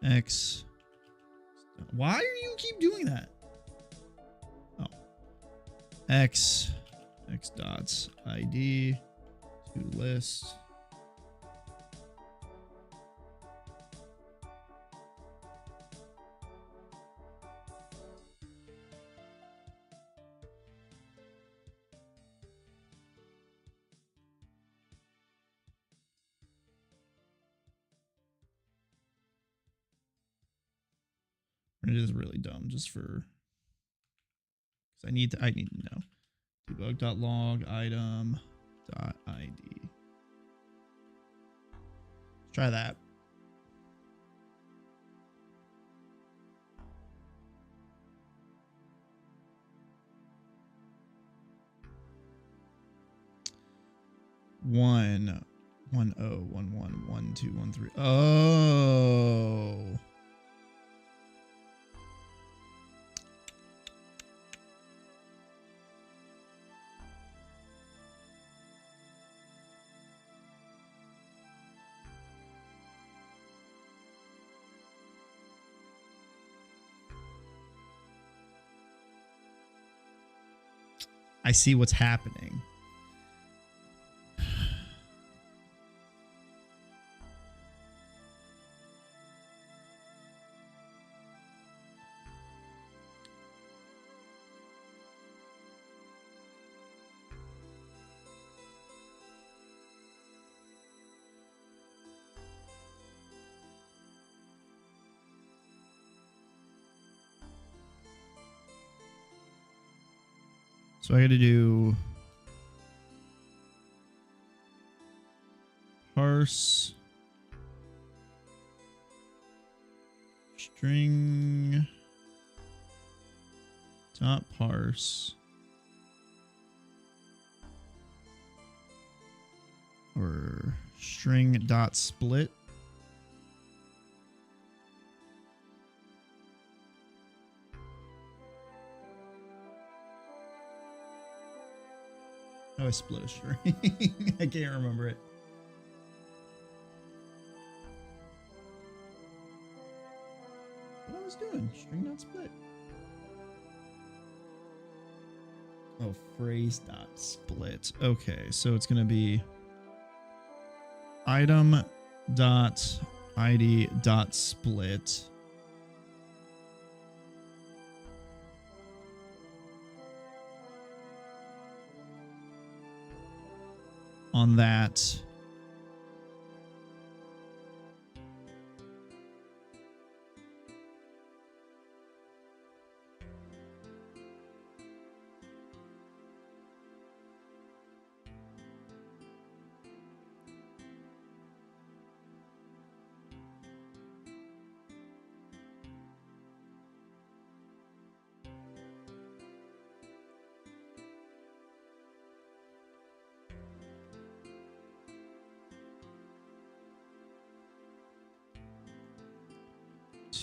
x. Why are you keep doing that? Oh, x dots id to list gonna do this really dumb just for because I need to know. Debug.log item.id. Let's try that. One, 1, 0, 1, 1, 1, 2, 1, 3. Oh. I see what's happening. So I got to do parse string dot parse or string dot split. Oh, I split a string. I can't remember it. What I was doing? String dot split. Oh, phrase dot split. Okay, so it's gonna be item dot id dot split. On that.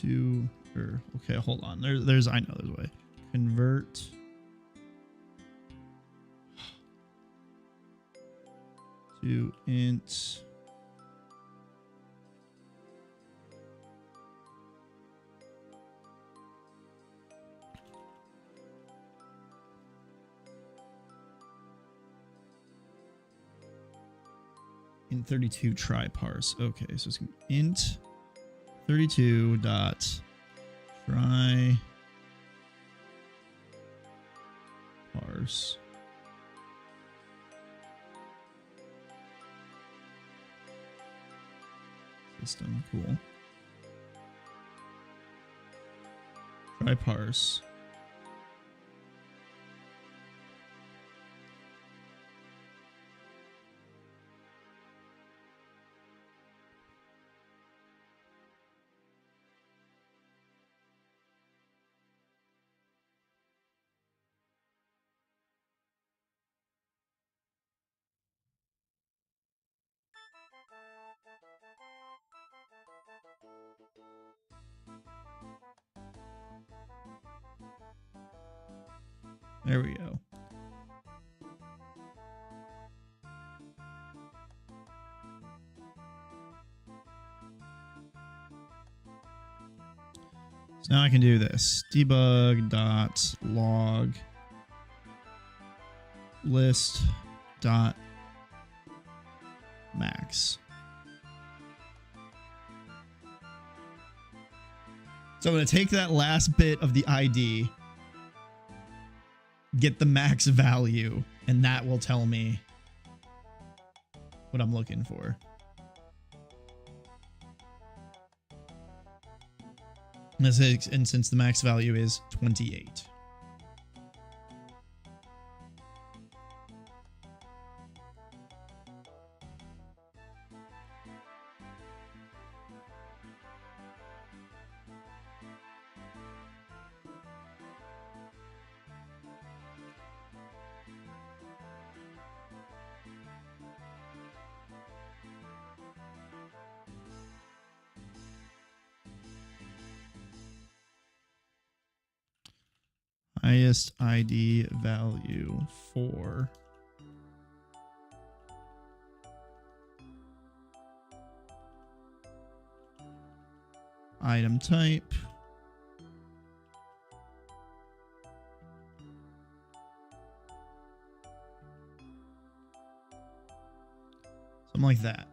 To or okay, hold on. There's I know there's a way. Convert to int in 32 try parse. Okay, so it's int 32 dot try parse system. Cool. Try parse. There we go. So now I can do this. Debug dot log list dot max. So I'm going to take that last bit of the ID, get the max value, and that will tell me what I'm looking for. And since the max value is 28. Highest ID value for item type. Something like that.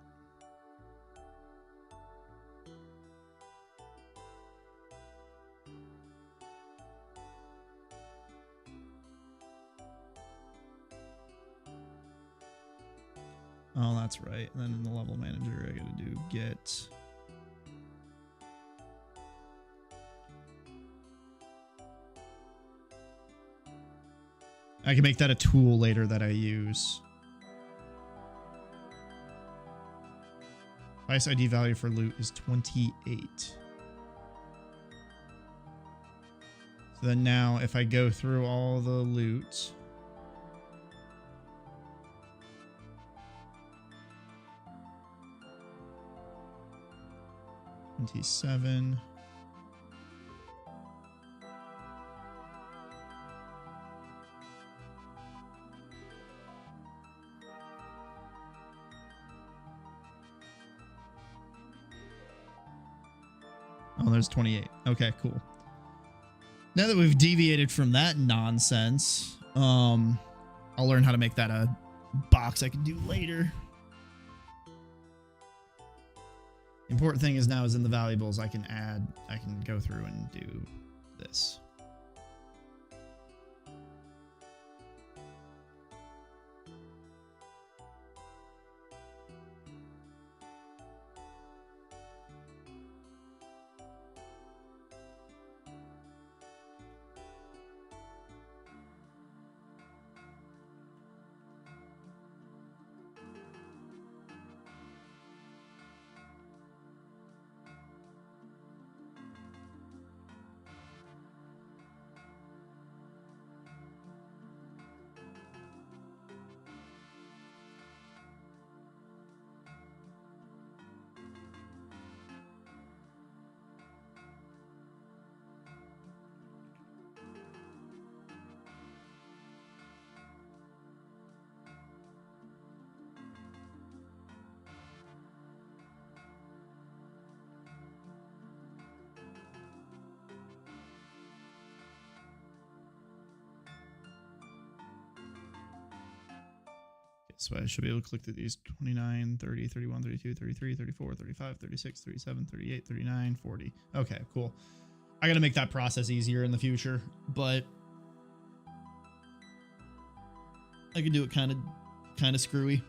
Oh, that's right. And then in the level manager, I gotta do get. I can make that a tool later that I use. Highest ID value for loot is 28. So then now if I go through all the loot. $27. Oh, there's 28. Okay, cool. Now that we've deviated from that nonsense, I'll learn how to make that a box I can do later. Important thing is now is in the valuables I can go through and do this. So I should be able to click through these 29, 30, 31, 32, 33, 34, 35, 36, 37, 38, 39, 40. Okay, cool. I got to make that process easier in the future, but I can do it kind of screwy.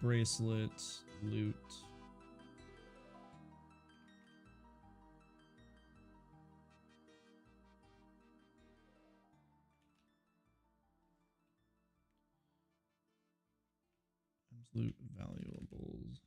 Bracelet, loot. Loot valuables.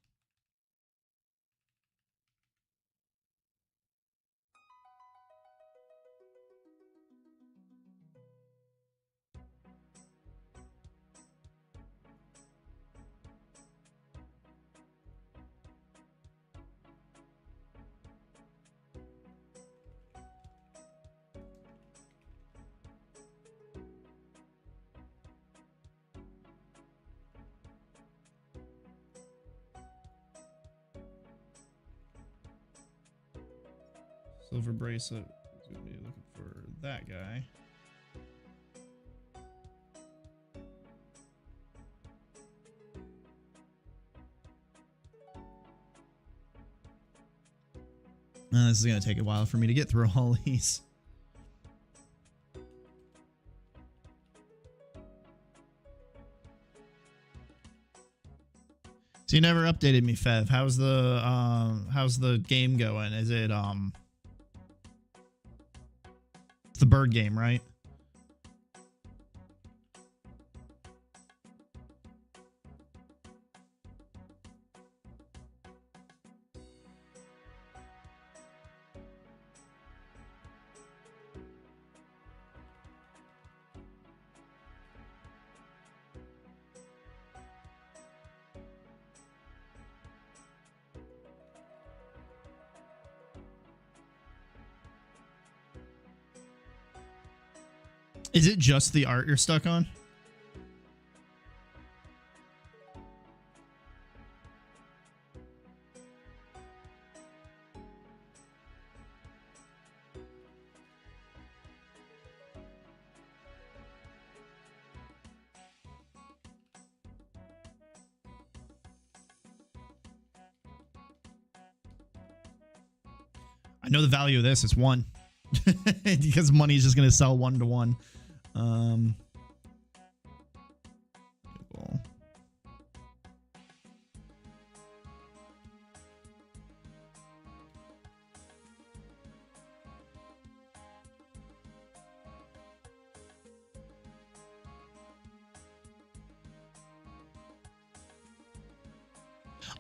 Silver bracelet is going to be looking for that guy. This is going to take a while for me to get through all these. So you never updated me, Fev. How's the game going? Is it it's the bird game, right? Is it just the art you're stuck on? I know the value of this is 1. Because money is just going to sell 1 to 1. Cool.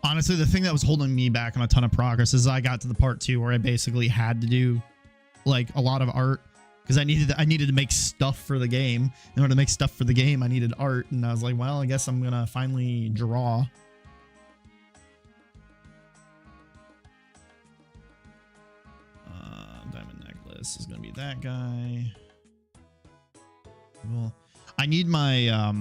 Honestly, the thing that was holding me back on a ton of progress is I got to the part 2 where I basically had to do like a lot of art because I needed to make stuff for the game. In order to make stuff for the game, I needed art, and I was like, well, I guess I'm gonna finally draw. Diamond necklace is gonna be that guy. Well, I need my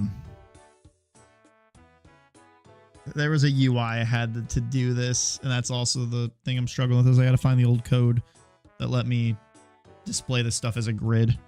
there was a UI I had to do this, and that's also the thing I'm struggling with is I gotta find the old code that let me display this stuff as a grid.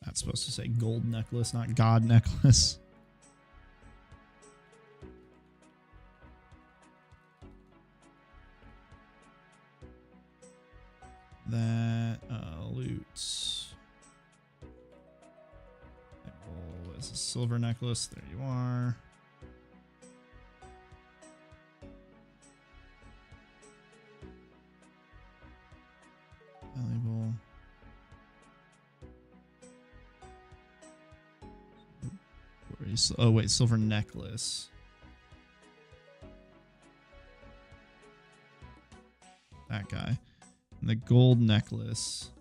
That's supposed to say gold necklace, not god necklace. That loot. Oh, it's a silver necklace. There you are. Valuable. Oh wait, silver necklace. That guy. And the gold necklace.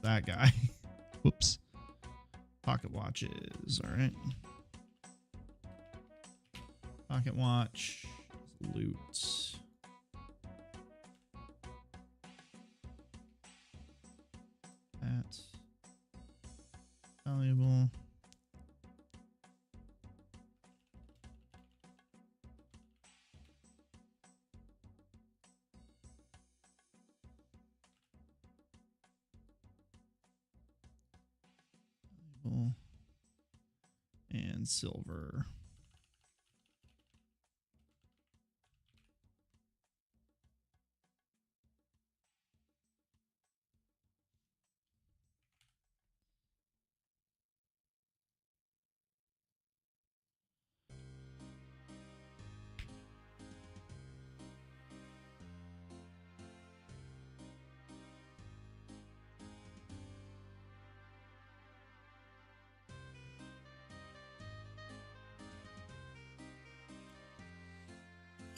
That guy. Whoops. Pocket watches. All right. Pocket watch. Loot. That. Valuable. And silver.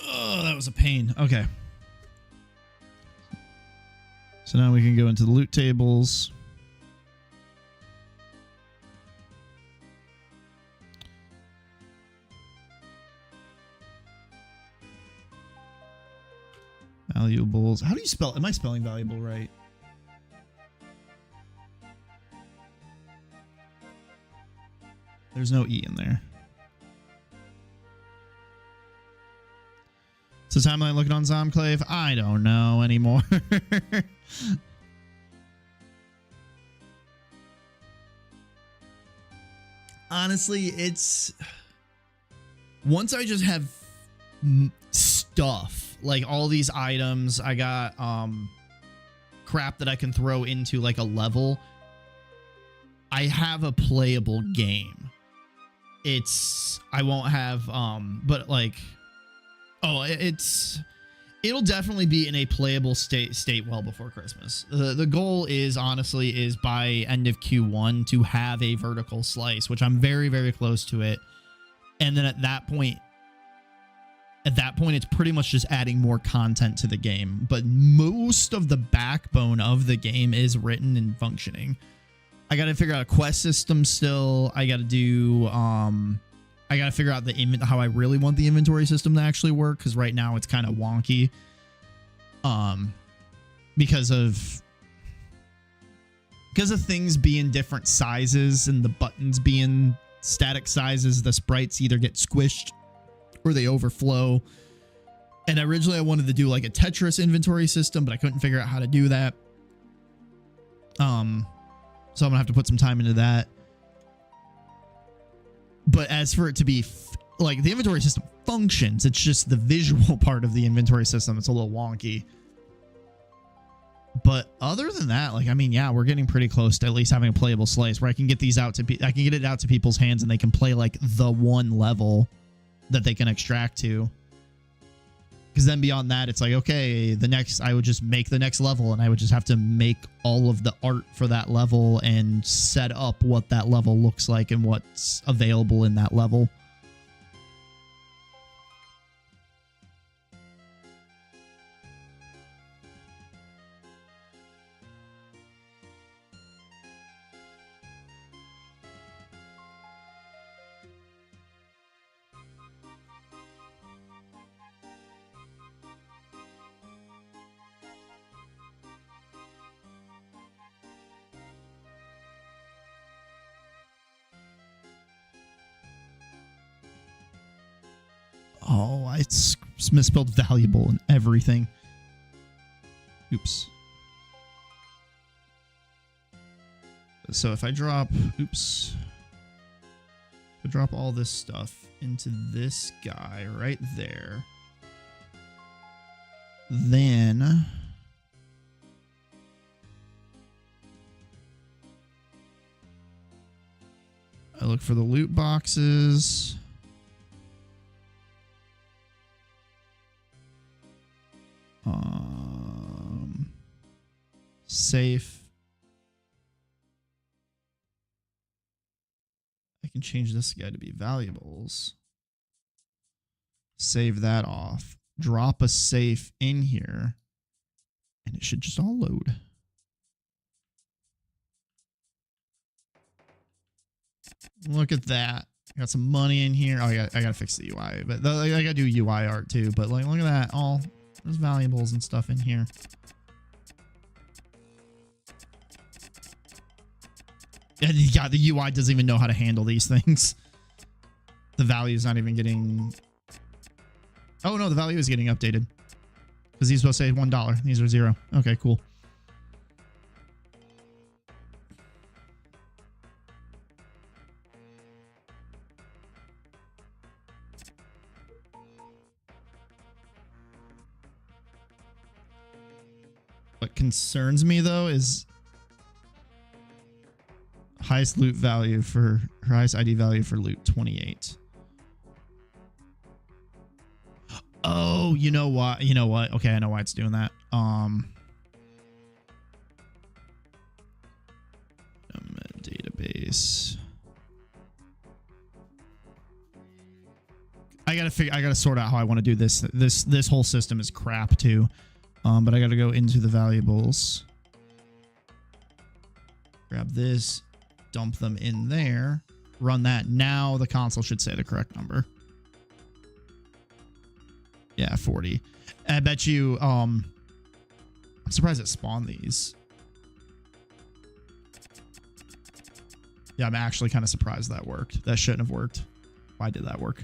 Oh, that was a pain. Okay. So now we can go into the loot tables. Valuables. How do you spell? Am I spelling valuable right? There's no E in there. So timeline looking on Zomclave? I don't know anymore. Honestly, it's... Once I just have stuff, like all these items, I got crap that I can throw into like a level, I have a playable game. It's... I won't have... but like... Oh, it'll definitely be in a playable state well before Christmas. The goal is honestly by end of Q1 to have a vertical slice, which I'm very, very close to it. And then at that point it's pretty much just adding more content to the game. But most of the backbone of the game is written and functioning. I got to figure out a quest system still. I got to do I gotta figure out how I really want the inventory system to actually work, because right now it's kind of wonky. Because of things being different sizes and the buttons being static sizes, the sprites either get squished or they overflow. And originally I wanted to do like a Tetris inventory system, but I couldn't figure out how to do that. So I'm gonna have to put some time into that. But as for it to be like the inventory system functions, it's just the visual part of the inventory system. It's a little wonky. But other than that, like, I mean, yeah, we're getting pretty close to at least having a playable slice where I can get these out to I can get it out to people's hands and they can play like the one level that they can extract to. Because then beyond that, it's like, okay, I would just make the next level and I would just have to make all of the art for that level and set up what that level looks like and what's available in that level. Oh, I misspelled valuable and everything. Oops. So if I drop, I drop all this stuff into this guy right there, then I look for the loot boxes. Safe. I can change this guy to be valuables. Save that off. Drop a safe in here. And it should just all load. Look at that. I got some money in here. Oh, I gotta fix the UI. But I gotta do UI art too. But like, look at that. All there's valuables and stuff in here. Yeah, the UI doesn't even know how to handle these things. The value is not even getting... Oh, no, the value is getting updated. Because these supposed to say $1. These are 0. Okay, cool. What concerns me, though, is... highest loot value for highest ID value for loot 28. Oh, you know what? You know what? Okay, I know why it's doing that. Database. I gotta sort out how I want to do this. This whole system is crap too. But I gotta go into the valuables. this, dump them in there, run that. Now the console should say the correct number. Yeah, 40. I bet you, I'm surprised it spawned these. Yeah, I'm actually kind of surprised that worked. That shouldn't have worked. Why did that work?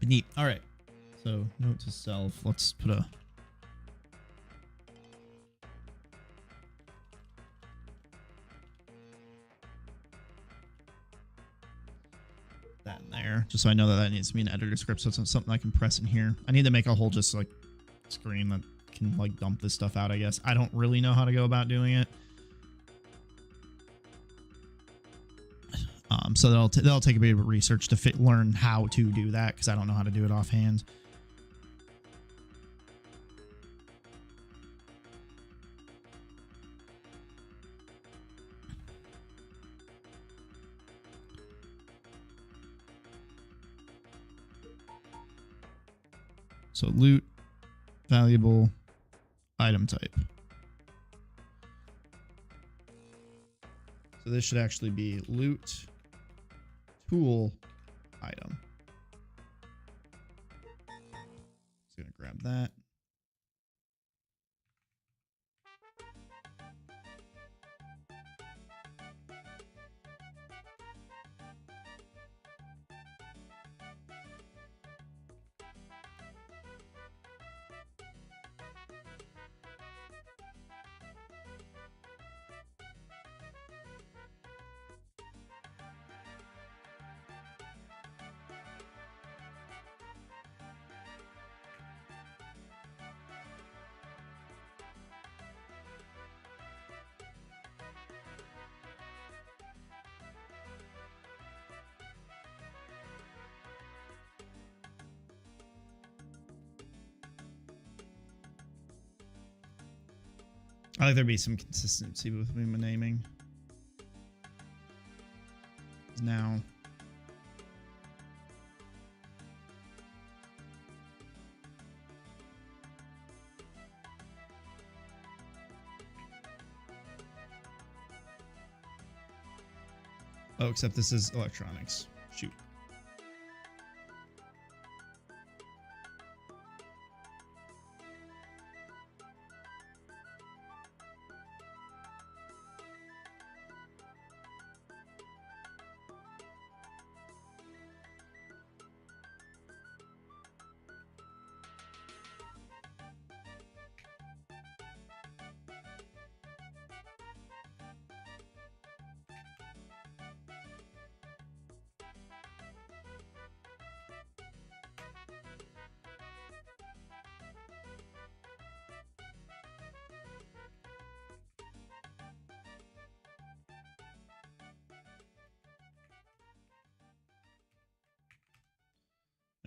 Neat. All right. So note to self. Let's put a that in there, just so I know that that needs to be an editor script. So it's something I can press in here. I need to make a whole just like screen that can like dump this stuff out. I guess I don't really know how to go about doing it. So they'll take a bit of research to learn how to do that, because I don't know how to do it offhand. So loot, valuable, item type. So this should actually be loot, tool, item. Just gonna grab that. I like there be some consistency with my naming. Now. Oh, except this is electronics. Shoot.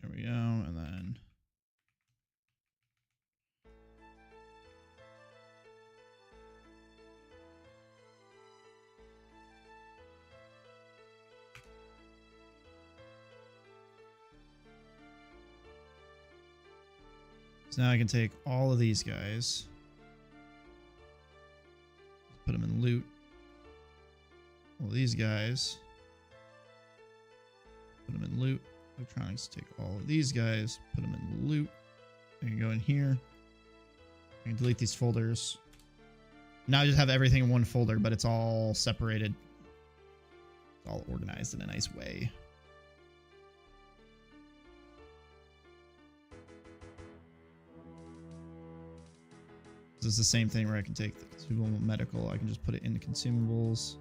There we go, and then so now I can take all of these guys, put them in loot. All these guys, put them in loot. Electronics, take all of these guys, put them in loot. I can go in here. I can delete these folders. Now I just have everything in one folder, but it's all separated. It's all organized in a nice way. This is the same thing where I can take the consumable medical. I can just put it into consumables.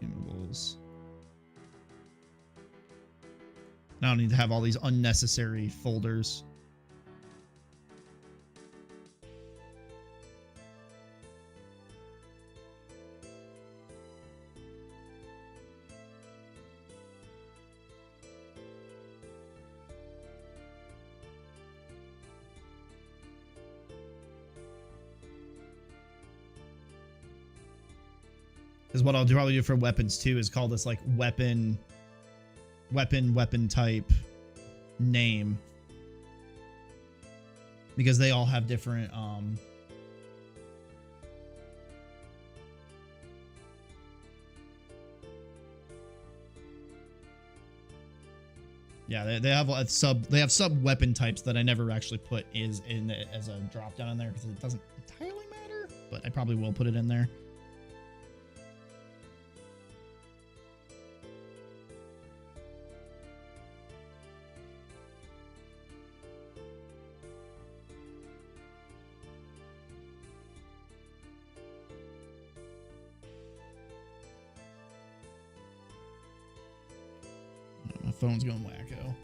Consumables. Now I don't need to have all these unnecessary folders. Because what I'll probably do for weapons too is call this like weapon type name. Because they all have different yeah, they have sub weapon types that I never actually put as a drop down in there because it doesn't entirely matter, but I probably will put it in there. My phone's going wacko.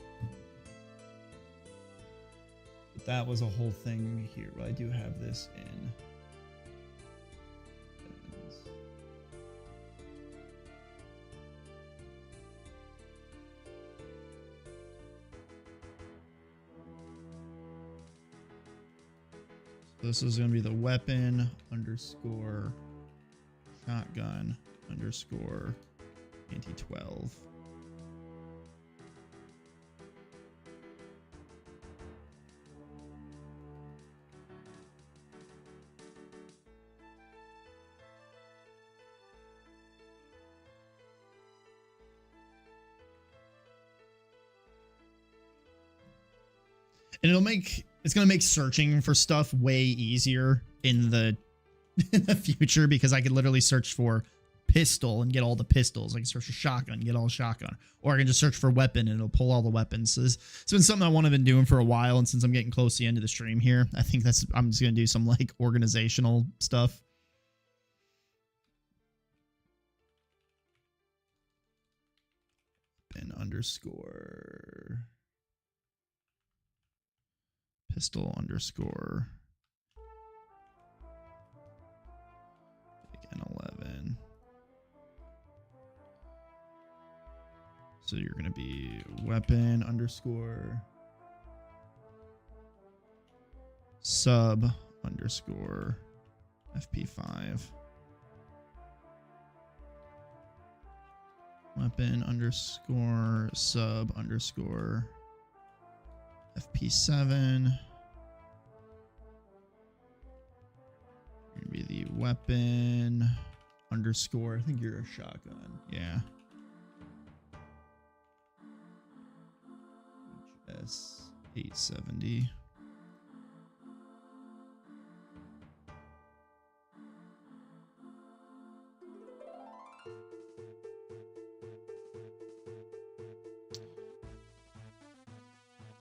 But that was a whole thing here. Well, I do have this in. So this is going to be the weapon underscore shotgun underscore anti-12. And it's going to make searching for stuff way easier in the future, because I could literally search for pistol and get all the pistols. I can search for shotgun and get all the shotgun, or I can just search for weapon and it'll pull all the weapons. So it's been something I want to been doing for a while, and since I'm getting close to the end of the stream here, I think I'm just going to do some like organizational stuff. Weapon underscore pistol underscore big N11. So you're going to be weapon underscore sub underscore FP5. Weapon underscore sub underscore FP7. You're gonna be the weapon underscore. I think you're a shotgun. Yeah. HS 870.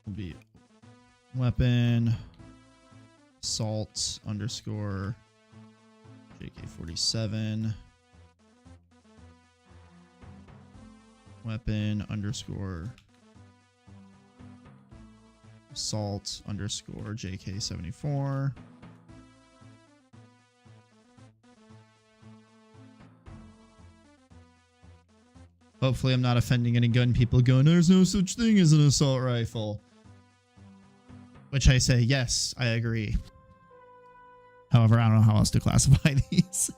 Will be weapon assault underscore JK47. Weapon underscore assault underscore JK74. Hopefully I'm not offending any gun people going, there's no such thing as an assault rifle. Which I say, yes, I agree. However, I don't know how else to classify these.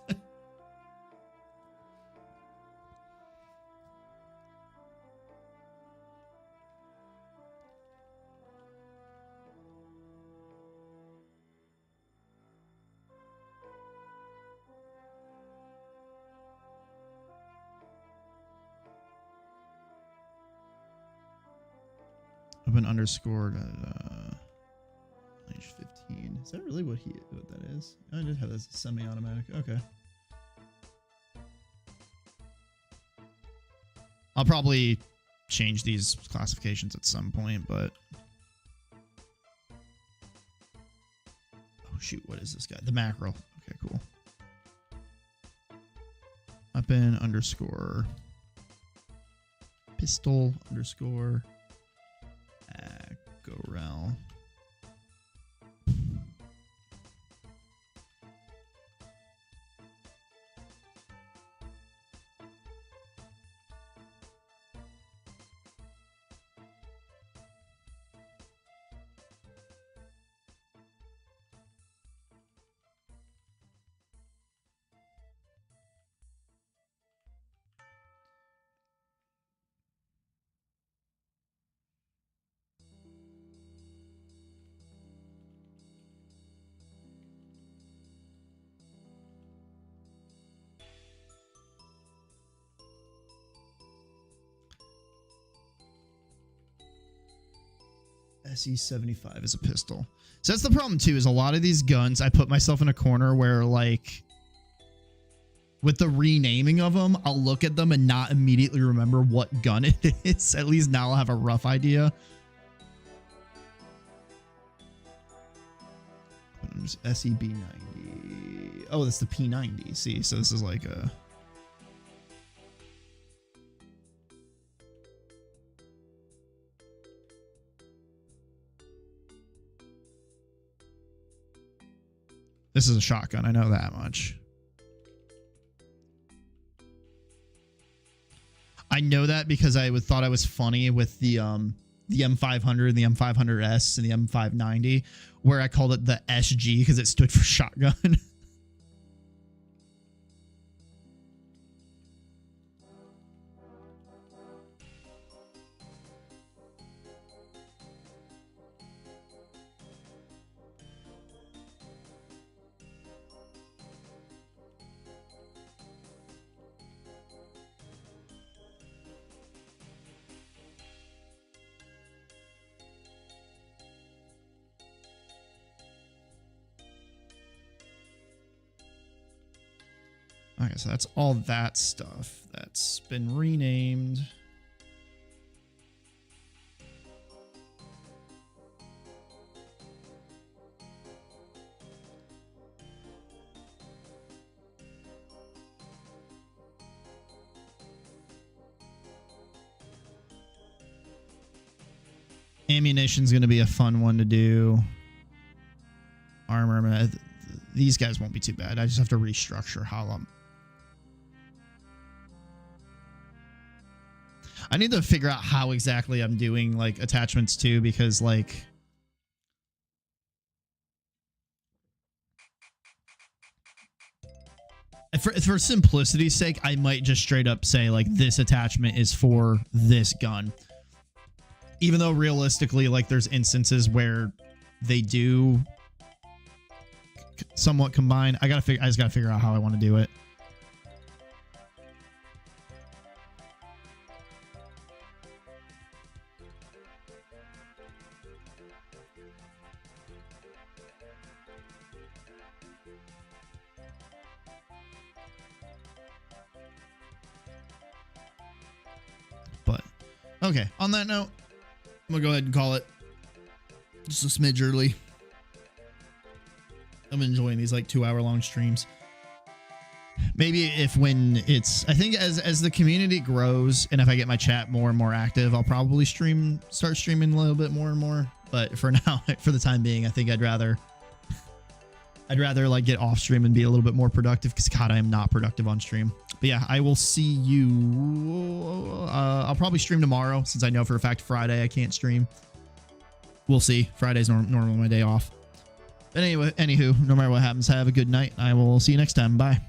Open underscore age 15. Is that really what that is? I did have this semi-automatic. Okay. I'll probably change these classifications at some point, but oh shoot, what is this guy? The mackerel. Okay, cool. Weapon underscore pistol underscore Gorel. SE75 is a pistol. So that's the problem too, is a lot of these guns, I put myself in a corner where like with the renaming of them, I'll look at them and not immediately remember what gun it is. At least now I'll have a rough idea. SEB90. Oh, that's the P90. See, so this is like a... This is a shotgun, I know that much. I know that because I thought I was funny with the M500 and the M500S and the M590, where I called it the SG because it stood for shotgun. Okay, so that's all that stuff that's been renamed. Ammunition's going to be a fun one to do. Armor, these guys won't be too bad. I just have to restructure how I'm... I need to figure out how exactly I'm doing like attachments too, because like for simplicity's sake, I might just straight up say like this attachment is for this gun. Even though realistically, like there's instances where they do somewhat combine. I just gotta figure out how I want to do it. But okay, on that note, I'm gonna go ahead and call it just a smidge early. I'm enjoying these like 2-hour long streams. Maybe when it's, I think as the community grows and if I get my chat more and more active, I'll probably start streaming a little bit more and more. But for now, for the time being, I think I'd rather like get off stream and be a little bit more productive, because God, I am not productive on stream. But yeah, I will see you. I'll probably stream tomorrow, since I know for a fact Friday I can't stream. We'll see. Friday's normally my day off. But anyway, anywho, no matter what happens, have a good night. I will see you next time. Bye.